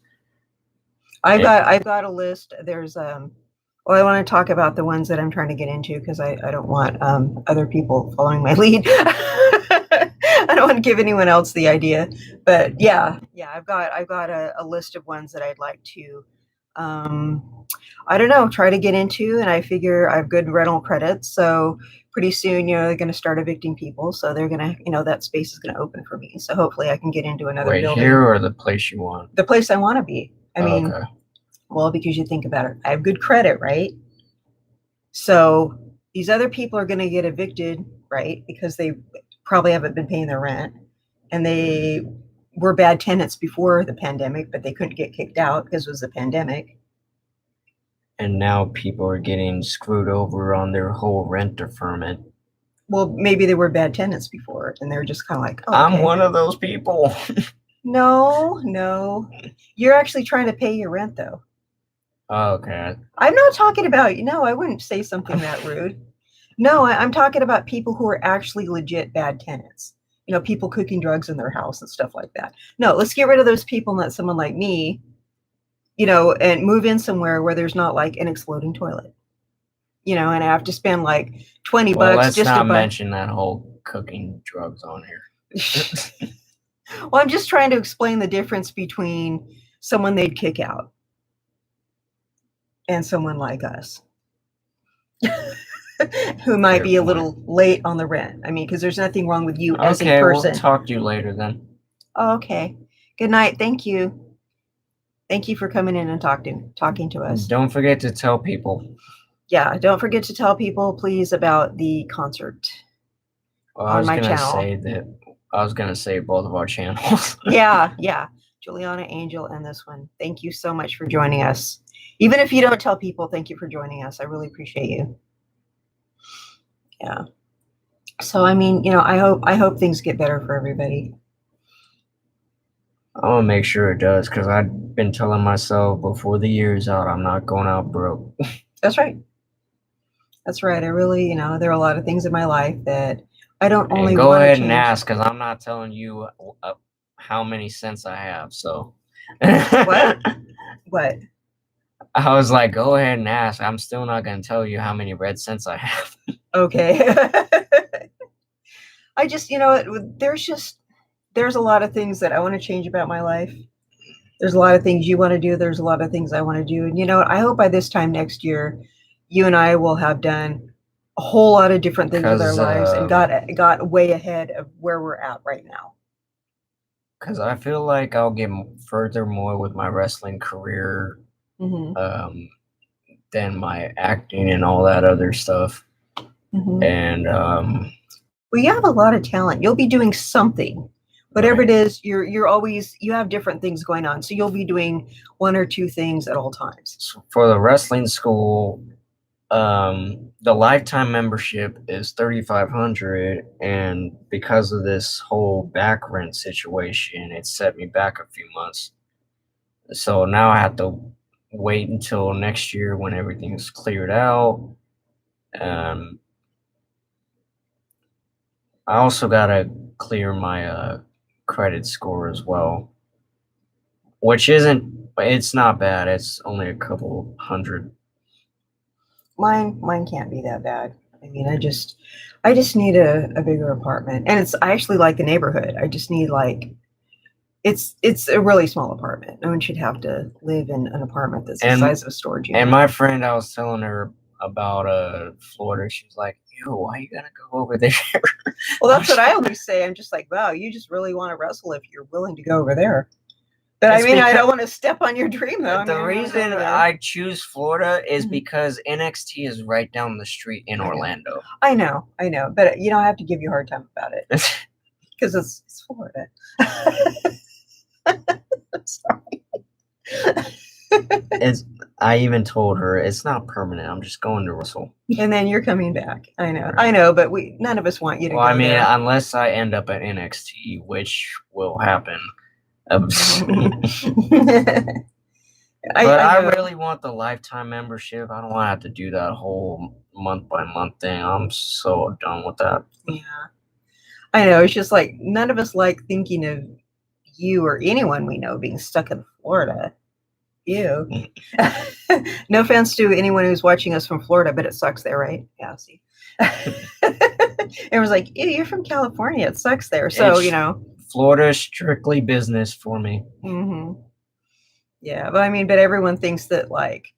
A: I've got a list. There's well, I want to talk about the ones that I'm trying to get into because I don't want other people following my lead. I don't want to give anyone else the idea, but yeah, I've got a list of ones that I'd like to I don't know, try to get into, and I figure I have good rental credits, so pretty soon, they're going to start evicting people, so they're going to, that space is going to open for me. So hopefully I can get into another building.
B: Here or the place you want?
A: The place I want to be. I mean, Well, because you think about it, I have good credit, right? So these other people are going to get evicted, right? Because they probably haven't been paying their rent, and they were bad tenants before the pandemic, but they couldn't get kicked out because it was the pandemic.
B: And now people are getting screwed over on their whole rent deferment.
A: Well, maybe they were bad tenants before, and they're just kind of like, oh,
B: I'm
A: okay.
B: one of those people.
A: No, you're actually trying to pay your rent, though.
B: Okay.
A: I'm not talking about, no, I wouldn't say something that rude. No, I'm talking about people who are actually legit bad tenants. People cooking drugs in their house and stuff like that. No, let's get rid of those people and let someone like me, and move in somewhere where there's not like an exploding toilet. And I have to spend like 20
B: Well,
A: bucks
B: let's
A: just
B: not
A: to buy.
B: mention that whole cooking drugs on here.
A: Well, I'm just trying to explain the difference between someone they'd kick out and someone like us. Who might
B: Fair
A: be a
B: point.
A: little late on the rent. I mean, because there's nothing wrong with you as a
B: Okay, we'll
A: person.
B: talk to you later then.
A: Oh, okay. Good night. Thank you. Thank you for coming in and talking to us.
B: Don't forget to tell people.
A: Yeah, don't forget to tell people, please, about the concert
B: Well,
A: on my channel.
B: I was gonna say both of our channels.
A: Yeah. Juliana, Angel, and this one. Thank you so much for joining us. Even if you don't tell people, thank you for joining us. I really appreciate you. Yeah. So I mean, I hope things get better for everybody.
B: I'm gonna make sure it does, because I've been telling myself before the year's out, I'm not going out broke.
A: That's right. That's right. I really, there are a lot of things in my life that I don't only
B: go
A: want to
B: ahead
A: change.
B: and ask, because I'm not telling you how many cents I have. So
A: What?
B: I was like, go ahead and ask. I'm still not gonna tell you how many red cents I have.
A: Okay. I just, there's a lot of things that I want to change about my life. There's a lot of things you want to do. There's a lot of things I want to do. And I hope by this time next year, you and I will have done a whole lot of different things with our lives and got way ahead of where we're at right now.
B: Because I feel like I'll get furthermore with my wrestling career than my acting and all that other stuff. And
A: well, you have a lot of talent. You'll be doing something. Whatever it is, you have different things going on. So you'll be doing one or two things at all times.
B: So for the wrestling school, the lifetime membership is $3,500, and because of this whole back rent situation, it set me back a few months. So now I have to wait until next year when everything's cleared out. I also gotta clear my credit score as well, which it's not bad. It's only a couple hundred.
A: Mine can't be that bad. I mean, I just need a bigger apartment, and I actually like the neighborhood. I just need it's a really small apartment. No one should have to live in an apartment that's the size of a storage unit.
B: And my friend, I was telling her about Florida. She was like, "Ew, why you gotta go over there?"
A: Well, that's what I always say. I'm just like, wow, you just really want to wrestle if you're willing to go over there. But I mean, I don't want to step on your dream, though.
B: The reason I choose Florida is because NXT is right down the street in Orlando.
A: I know. But, I have to give you a hard time about it because it's Florida. I'm sorry.
B: I even told her it's not permanent. I'm just going to wrestle.
A: And then you're coming back. I know, but none of us want you to go
B: I mean,
A: there.
B: Unless I end up at NXT, which will happen. But I really want the lifetime membership. I don't want to have to do that whole month by month thing. I'm so done with that.
A: Yeah. I know. It's just like none of us like thinking of you or anyone we know being stuck in Florida. Ew. No offense to anyone who's watching us from Florida, but it sucks there, right? Yeah, see. Everyone's like, ew, you're from California. It sucks there. So,
B: Florida is strictly business for me.
A: Yeah, but everyone thinks that like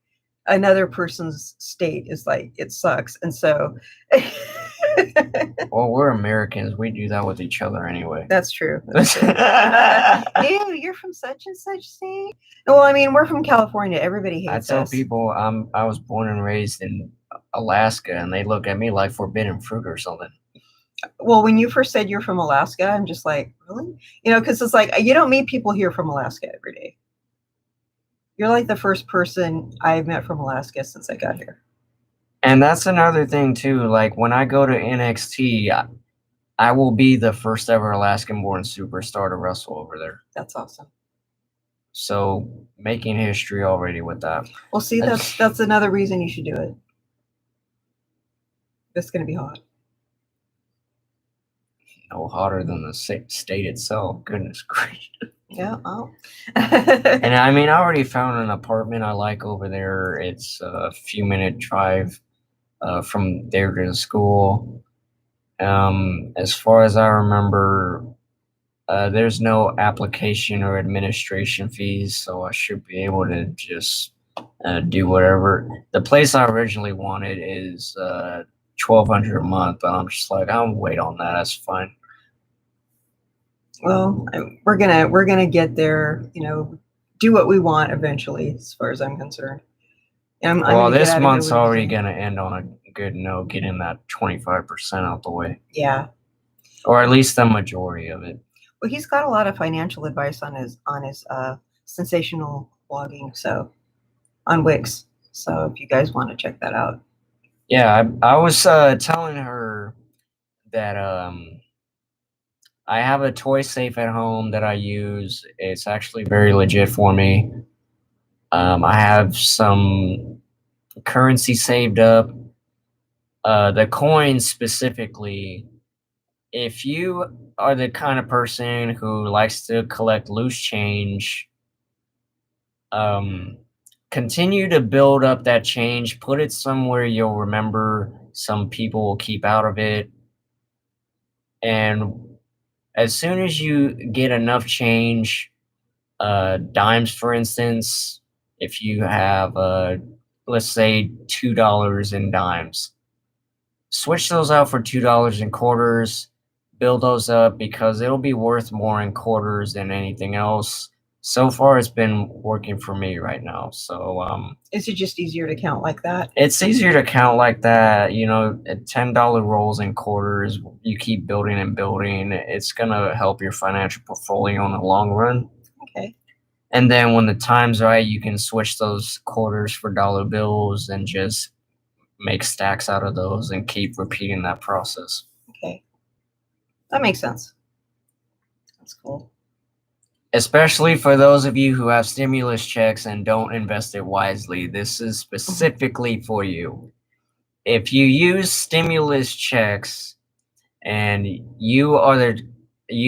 A: another person's state is like it sucks, and so
B: Well, we're Americans. We do that with each other anyway.
A: That's true. That's true. Ew, you're from such and such state. Well, I mean, we're from California. Everybody
B: I
A: hates
B: tell
A: us.
B: people I was born and raised in Alaska, and they look at me like forbidden fruit or something.
A: Well, when you first said you're from Alaska, I'm just like, really? You know, because it's like you don't meet people here from Alaska every day. You're like the first person I've met from Alaska since I got here.
B: And that's another thing too. Like when I go to NXT, I will be the first ever Alaskan-born superstar to wrestle over there.
A: That's awesome.
B: So making history already with that.
A: Well, see, that's another reason you should do it. It's going to be hot.
B: No hotter than the state itself. Goodness gracious.
A: Yeah. Oh.
B: And I mean, I already found an apartment I like over there. It's a few-minute drive from there to the school. As far as I remember, there's no application or administration fees, so I should be able to just do whatever. The place I originally wanted is $1,200 a month, but I'm just like, I'll wait on that. That's fine.
A: Well, we're gonna get there. You know, do what we want eventually, as far as I'm concerned.
B: Well, this month's already gonna end on a good note, getting that 25% out the way.
A: Yeah.
B: Or at least the majority of it.
A: Well, he's got a lot of financial advice on his sensational blogging, so on Wix. So if you guys want to check that out.
B: Yeah, I was telling her that I have a toy safe at home that I use. It's actually very legit for me. I have some currency saved up. The coins specifically, if you are the kind of person who likes to collect loose change, continue to build up that change. Put it somewhere you'll remember. Some people will keep out of it. And as soon as you get enough change, dimes, for instance, if you have, let's say, $2 in dimes, switch those out for $2 in quarters, build those up because it'll be worth more in quarters than anything else. So far, it's been working for me right now. So,
A: is it just easier to count like that?
B: It's easier to count like that. You know, at $10 rolls in quarters, you keep building and building. It's gonna help your financial portfolio in the long run.
A: Okay.
B: And then when the time's right, you can switch those quarters for dollar bills and just make stacks out of those and keep repeating that process.
A: Okay. That makes sense. That's cool.
B: Especially for those of you who have stimulus checks and don't invest it wisely, this is specifically for you. If you use stimulus checks and you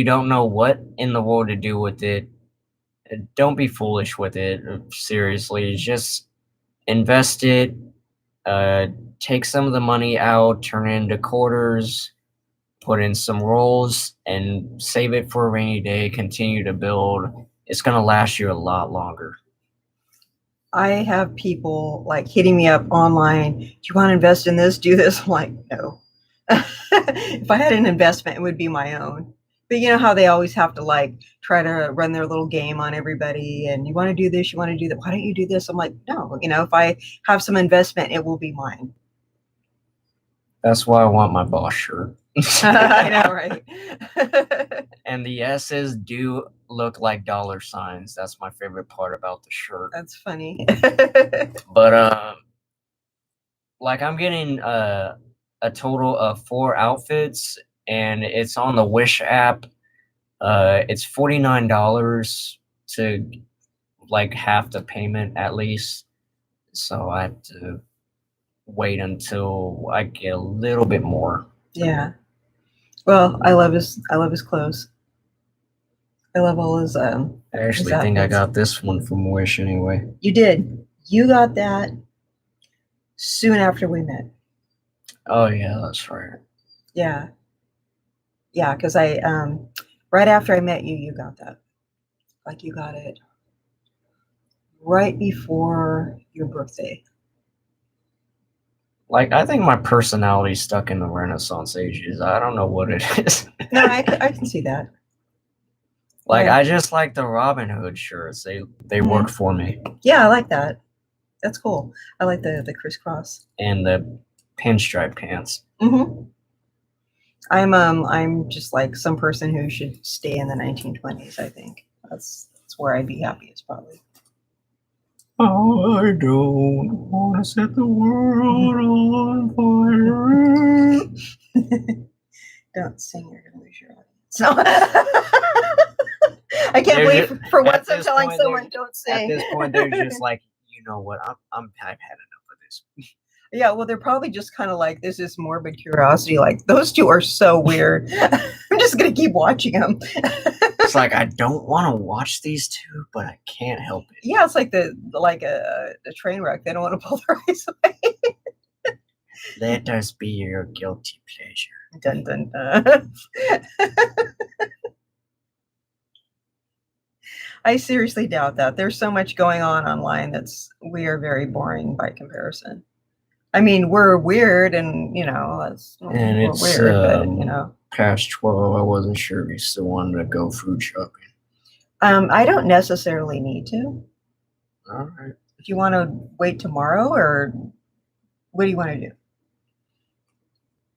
B: don't know what in the world to do with it, don't be foolish with it. Seriously, just invest it. Take some of the money out, turn it into quarters, put in some rolls, and save it for a rainy day. Continue to build. It's going to last you a lot longer.
A: I have people like hitting me up online. Do you want to invest in this? Do this? I'm like, no. If I had an investment, it would be my own. But you know how they always have to like try to run their little game on everybody, and you want to do this, you want to do that. Why don't you do this? I'm like, no. You know, if I have some investment, it will be mine.
B: That's why I want my boss shirt.
A: I know, right?
B: And the S's do look like dollar signs. That's my favorite part about the shirt.
A: That's funny.
B: But like I'm getting a total of 4 outfits, and it's on the Wish app. It's $49 to like half the payment at least. So I have to wait until I get a little bit more.
A: Yeah. Well, I love his clothes. I love all his
B: I actually think I got this one from Wish anyway.
A: You did. You got that soon after we met.
B: Oh yeah, that's right.
A: Yeah. Yeah, because I right after I met you, you got that. Like you got it right before your birthday.
B: Like, I think my personality's stuck in the Renaissance ages. I don't know what it is.
A: No, I can see that.
B: Like,
A: Yeah.
B: I just like the Robin Hood shirts. They work for me.
A: Yeah, I like that. That's cool. I like the crisscross.
B: And the pinstripe pants.
A: Mm-hmm. I'm just like some person who should stay in the 1920s. I think that's where I'd be happiest, probably.
B: I don't want to set the world on fire.
A: Don't sing, you're gonna lose your audience. No. I can't believe for once I'm telling someone don't sing.
B: At this point, they're just like, you know what? I've had enough of this.
A: Yeah, well, they're probably just kind of like, this is morbid curiosity. Like, those two are so weird. I'm just gonna keep watching them.
B: It's like, I don't want to watch these two, but I can't help it.
A: Yeah, it's like a train wreck. They don't want to pull their eyes away.
B: Let us be your guilty pleasure.
A: Dun dun dun. I seriously doubt that. There's so much going on online we are very boring by comparison. I mean, we're weird, and it's weird, but
B: past 12. I wasn't sure if you still wanted to go food shopping.
A: I don't necessarily need to.
B: All right.
A: Do you want to wait tomorrow, or what do you want to do?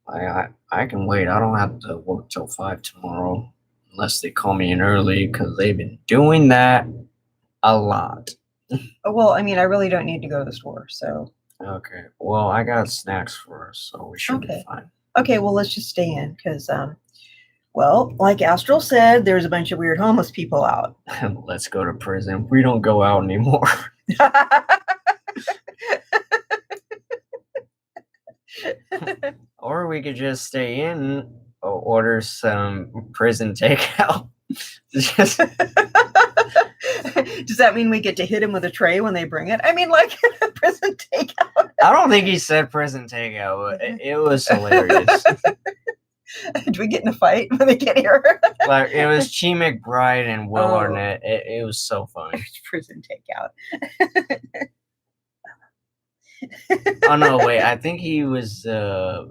B: I can wait. I don't have to work till 5 tomorrow, unless they call me in early, because they've been doing that a lot.
A: Well, I mean, I really don't need to go to the store, so.
B: Okay. Well, I got snacks for us, so we should be fine.
A: Okay, well, let's just stay in, because, well, like Astral said, there's a bunch of weird homeless people out.
B: Let's go to prison. We don't go out anymore. Or we could just stay in, order some prison takeout.
A: Does that mean we get to hit him with a tray when they bring it? I mean, like prison takeout.
B: I don't think he said prison takeout, but it was hilarious.
A: Do we get in a fight when they get here?
B: Like, it was Chi McBride and Will Arnett. It was so funny.
A: Prison takeout.
B: Oh no, wait. I think he was. I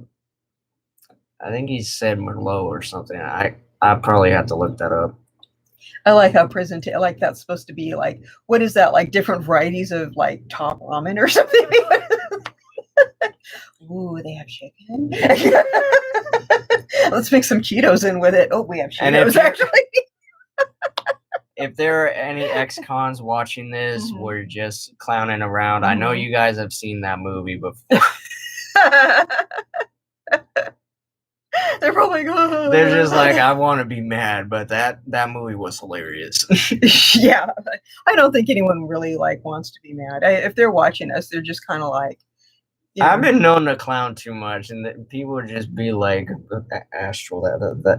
B: think he said Merlot or something. I probably have to look that up.
A: I like how like that's supposed to be like, what is that, like different varieties of like top ramen or something? Ooh, they have chicken. Let's make some Cheetos in with it. Oh, we have Cheetos actually.
B: If there are any ex-cons watching this, we're just clowning around. I know you guys have seen that movie before.
A: They're probably going.
B: They're just like, I want to be mad, but that movie was hilarious.
A: Yeah, I don't think anyone really like wants to be mad. If they're watching us, they're just kind of like.
B: I've been known to clown too much, and people would just be like, "Astral,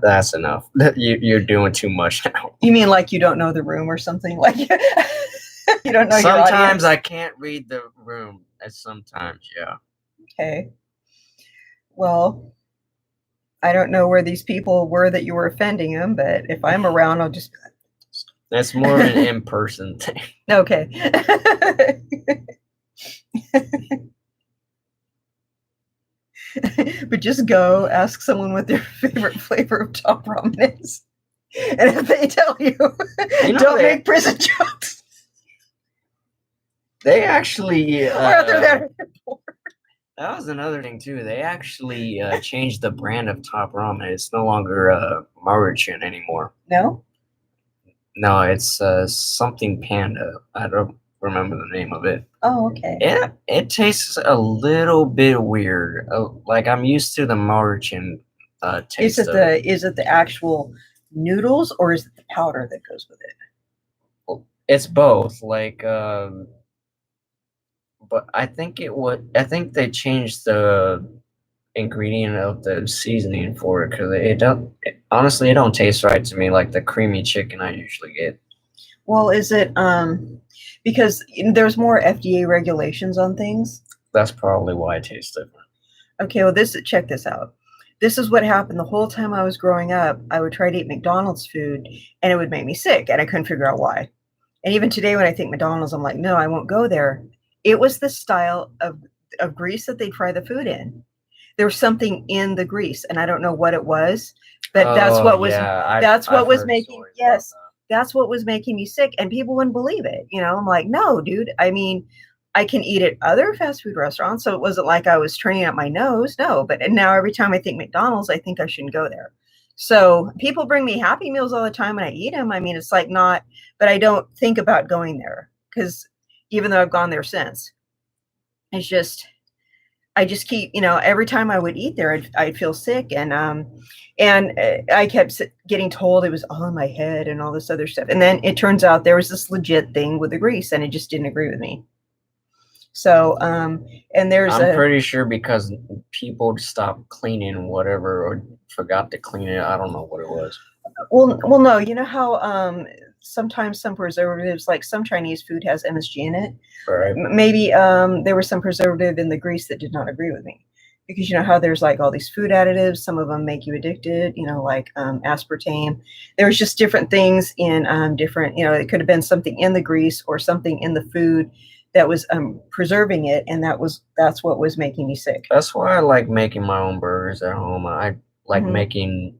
B: that's enough. You're doing too much now."
A: You mean like you don't know the room or something? Like you don't know.
B: Sometimes I can't read the room. Sometimes, yeah.
A: Okay. Well. I don't know where these people were that you were offending them, but if I'm around, I'll just be like,
B: that's more of an in-person thing.
A: Okay. But just go ask someone what their favorite flavor of top ramen is. And if they tell you, don't make prison jokes.
B: They actually...
A: That
B: was another thing, too. They actually changed the brand of Top Ramen. It's no longer Maruchan anymore.
A: No?
B: No, it's something Panda. I don't remember the name of it.
A: Oh, okay.
B: It tastes a little bit weird. Like, I'm used to the Maruchan taste.
A: Is it the actual noodles, or is it the powder that goes with it?
B: Well, it's both. Like, but I think they changed the ingredient of the seasoning for it, because honestly, it don't taste right to me like the creamy chicken I usually get.
A: Well, is it because there's more FDA regulations on things?
B: That's probably why it tastes different.
A: Okay, well, check this out. This is what happened the whole time I was growing up. I would try to eat McDonald's food, and it would make me sick, and I couldn't figure out why. And even today, when I think McDonald's, I'm like, no, I won't go there. It was the style of of grease that they fry the food in. There was something in the grease, and I don't know what it was, but that's what was making, yes, that's what was making me sick, and people wouldn't believe it. I'm like, no, dude. I mean, I can eat at other fast food restaurants, so it wasn't like I was turning up my nose. No, and now every time I think McDonald's, I think I shouldn't go there. So people bring me Happy Meals all the time, and I eat them. I mean, it's like not, but I don't think about going there because even though I've gone there since, it's just. I just keep, every time I would eat there, I'd feel sick. And I kept getting told it was all in my head and all this other stuff. And then it turns out there was this legit thing with the grease, and it just didn't agree with me. So, and
B: I'm pretty sure because people stopped cleaning whatever or forgot to clean it. I don't know what it was.
A: Well, no, you know how sometimes some preservatives, like some Chinese food, has MSG in it.
B: Right.
A: Maybe there was some preservative in the grease that did not agree with me, because you know how there's like all these food additives. Some of them make you addicted. Like aspartame. There was just different things in different. It could have been something in the grease or something in the food that was preserving it, and that's what was making me sick.
B: That's why I like making my own burgers at home. I like making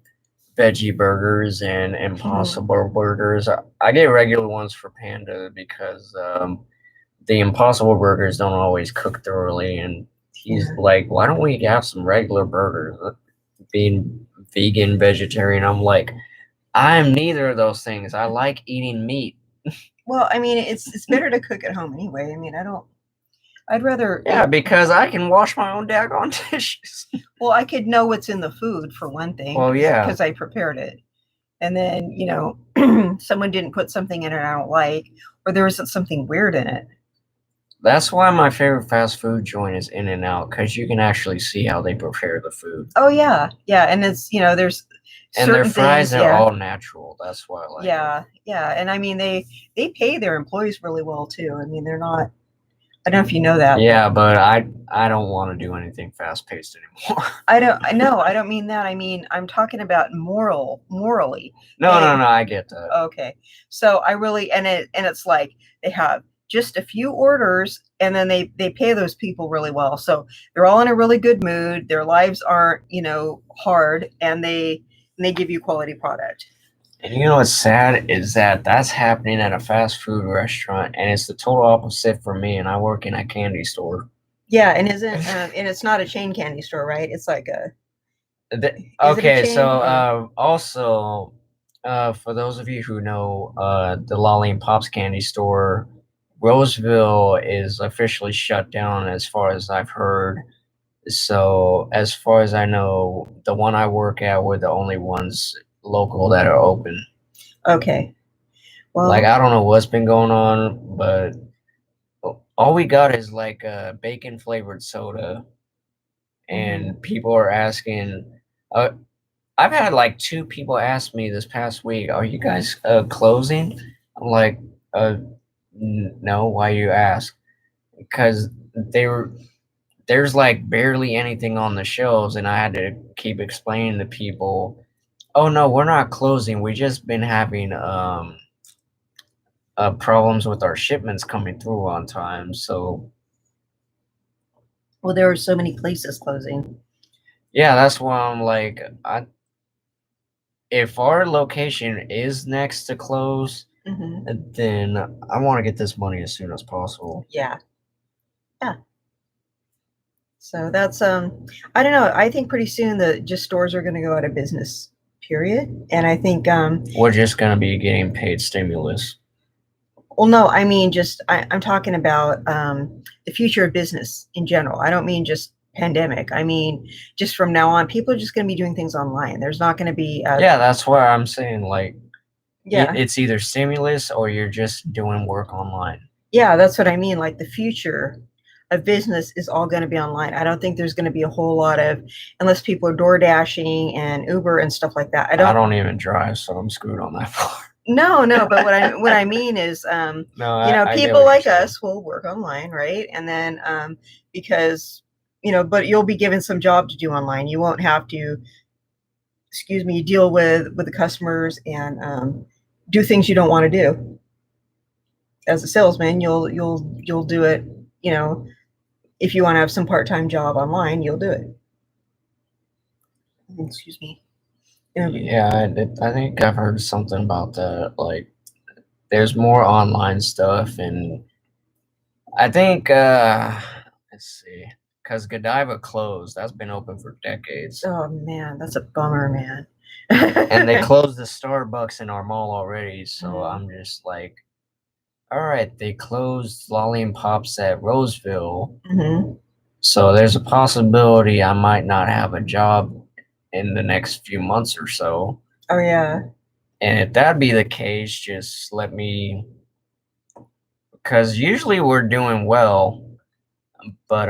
B: veggie burgers and Impossible burgers. I get regular ones for Panda because the Impossible burgers don't always cook thoroughly, and he's like, why don't we have some regular burgers? Being vegan, vegetarian, I'm like, I'm neither of those things. I like eating meat.
A: Well, I mean, it's better to cook at home anyway. I mean, I'd rather.
B: Yeah, because I can wash my own daggone dishes.
A: Well, I could know what's in the food for one thing.
B: Well, yeah.
A: Because I prepared it. And then, someone didn't put something in it I don't like, or there isn't something weird in it.
B: That's why my favorite fast food joint is In-N-Out, because you can actually see how they prepare the food.
A: Oh, yeah. Yeah. And it's, there's.
B: And their fries are all natural. That's why I like it.
A: Yeah. And I mean, they pay their employees really well, too. I mean, they're not. I don't know if you know that.
B: Yeah, but I don't want to do anything fast-paced anymore.
A: I don't mean that. I mean, I'm talking about morally.
B: No, I get that.
A: Okay. So I really, and it's like they have just a few orders, and then they pay those people really well. So they're all in a really good mood. Their lives aren't, hard, and they give you quality product.
B: And what's sad is that that's happening at a fast food restaurant, and it's the total opposite for me. And I work in a candy store.
A: Yeah, and and it's not a chain candy store, right? It's like
B: okay. So also, for those of you who know, the Lolly and Pops candy store, Roseville is officially shut down, as far as I've heard. So as far as I know, the one I work at were the only ones local that are open.
A: Okay. Well,
B: like, I don't know what's been going on, but all we got is like a bacon flavored soda, and people are asking. I've had like 2 people ask me this past week, "Are you guys closing?" I'm like, "No. Why you ask?" Because there's like barely anything on the shelves, and I had to keep explaining to people, oh no, we're not closing. We just been having problems with our shipments coming through on time. So,
A: well, there are so many places closing.
B: Yeah, that's why I'm like, if our location is next to close, then I want to get this money as soon as possible.
A: Yeah. So that's I don't know. I think pretty soon the stores are going to go out of business. Period. And I think
B: we're just going to be getting paid stimulus.
A: Well, no, I mean I'm talking about the future of business in general. I don't mean just pandemic. I mean just from now on, people are just going to be doing things online. There's not going to be.
B: Yeah, that's why I'm saying like. Yeah. It's either stimulus or you're just doing work online.
A: Yeah, that's what I mean. Like the future of business is all going to be online. I don't think there's going to be a whole lot of, unless people are door dashing and Uber and stuff like that. I don't
B: even drive, so I'm screwed on that part.
A: No, but what I mean is, people like us will work online, right? And then because but you'll be given some job to do online. You won't have to, deal with the customers and do things you don't want to do. As a salesman, you'll do it, if you want to have some part-time job online, you'll do it. Excuse me.
B: Yeah, I think I've heard something about that. Like, there's more online stuff, and I think let's see, because Godiva closed. That's been open for decades,
A: Oh man, that's a bummer, man.
B: and they closed the Starbucks in our mall already. So
A: Mhm.
B: I'm just like, all right, they closed Lolly and Pops at Roseville,
A: Mhm.
B: so there's a possibility I might not have a job in the next few months or so.
A: Oh yeah.
B: And if that be the case, just let me, because usually we're doing well, but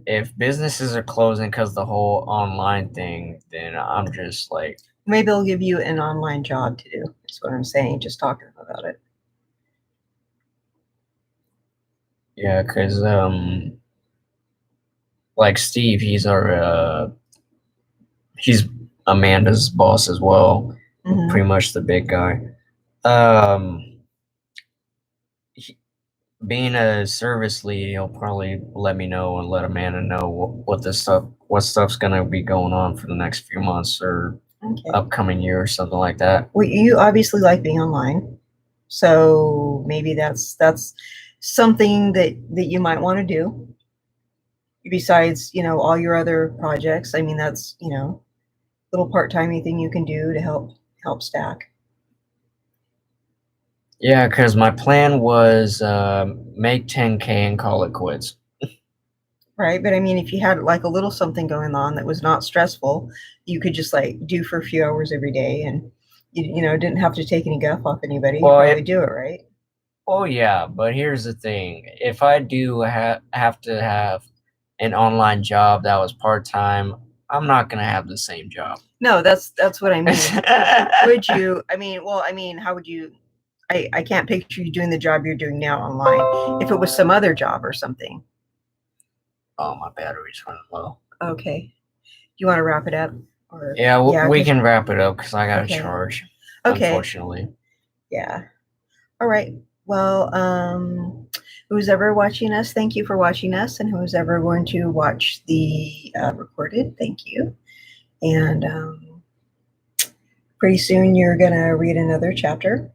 B: if businesses are closing because the whole online thing, then I'm just like,
A: Maybe they'll give you an online job to do. That's what I'm saying. Just talking about it.
B: yeah, because like Steve, he's Amanda's boss as well,
A: Mhm.
B: pretty much the big guy. Um, being a service lead, he'll probably let me know and let Amanda know what stuff's gonna be going on for the next few months or
A: Okay.
B: upcoming year or something like that.
A: Well, you obviously like being online, so maybe that's something that you might want to do. Besides, all your other projects. I mean, that's little part-timey thing you can do to help stack.
B: Yeah, because my plan was make 10K and call it quits.
A: Right. But I mean, if you had like a little something going on that was not stressful, you could just like do for a few hours every day and didn't have to take any guff off anybody. You
B: Well,
A: probably do it, right?
B: oh yeah, but here's the thing: if I do have to have an online job that was part time, I'm not gonna have the same job.
A: No, that's what I mean. Would you? I mean, well, I mean, how would you? I can't picture you doing the job you're doing now online. If it was some other job or something.
B: Oh, my battery's running low.
A: Okay. You want to wrap it up? Or
B: Yeah, we
A: 'cause-
B: can wrap it up because I got to
A: Okay.
B: charge.
A: Okay.
B: Unfortunately.
A: Yeah. All right. Well, who's ever watching us, thank you for watching us, and who's ever going to watch the recorded, thank you. And pretty soon you're gonna read another chapter.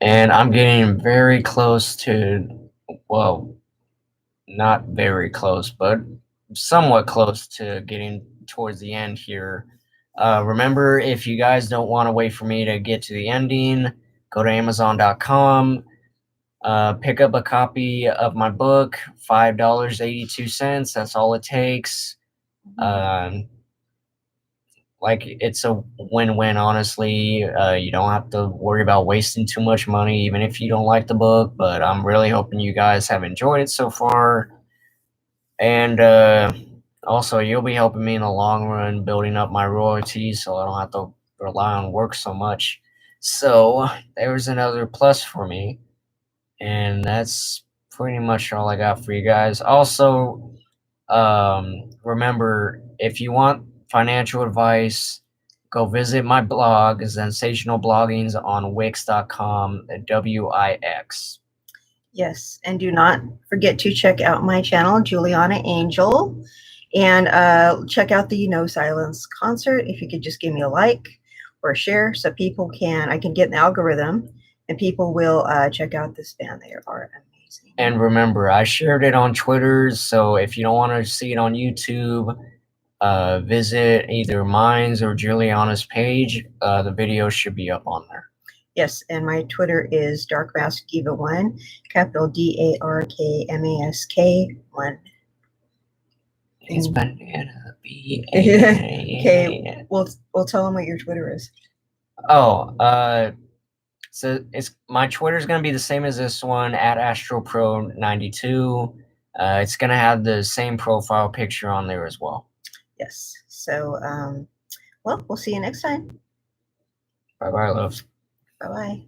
B: And I'm getting very close to, well, not very close, but somewhat close to getting towards the end here. Remember, if you guys don't want to wait for me to get to the ending, go to Amazon.com, pick up a copy of my book, $5.82. That's all it takes. Like, it's a win-win, honestly. You don't have to worry about wasting too much money, even if you don't like the book. But I'm really hoping you guys have enjoyed it so far. And also, you'll be helping me in the long run, building up my royalties, so I don't have to rely on work so much. So there's another plus for me, and that's pretty much all I got for you guys. Also, remember, if you want financial advice, go visit my blog, Sensational Bloggings, on Wix.com, Wix.
A: Yes, and do not forget to check out my channel, Juliana Angel, and check out the No Silence concert. If you could just give me a like or a share, so I can get an algorithm, and people will check out this band. They are amazing.
B: And remember, I shared it on Twitter, so if you don't want to see it on YouTube, visit either mine's or Juliana's page. The video should be up on there.
A: Yes, and my Twitter is DarkMaskDiva1, capital DARKMASK1.
B: It's banana B.
A: Okay, we'll tell them what your Twitter is.
B: Oh, so my Twitter's gonna be the same as this one, at AstralPro92. It's gonna have the same profile picture on there as well.
A: Yes. So, well, we'll see you next time.
B: Bye bye, loves.
A: Bye bye.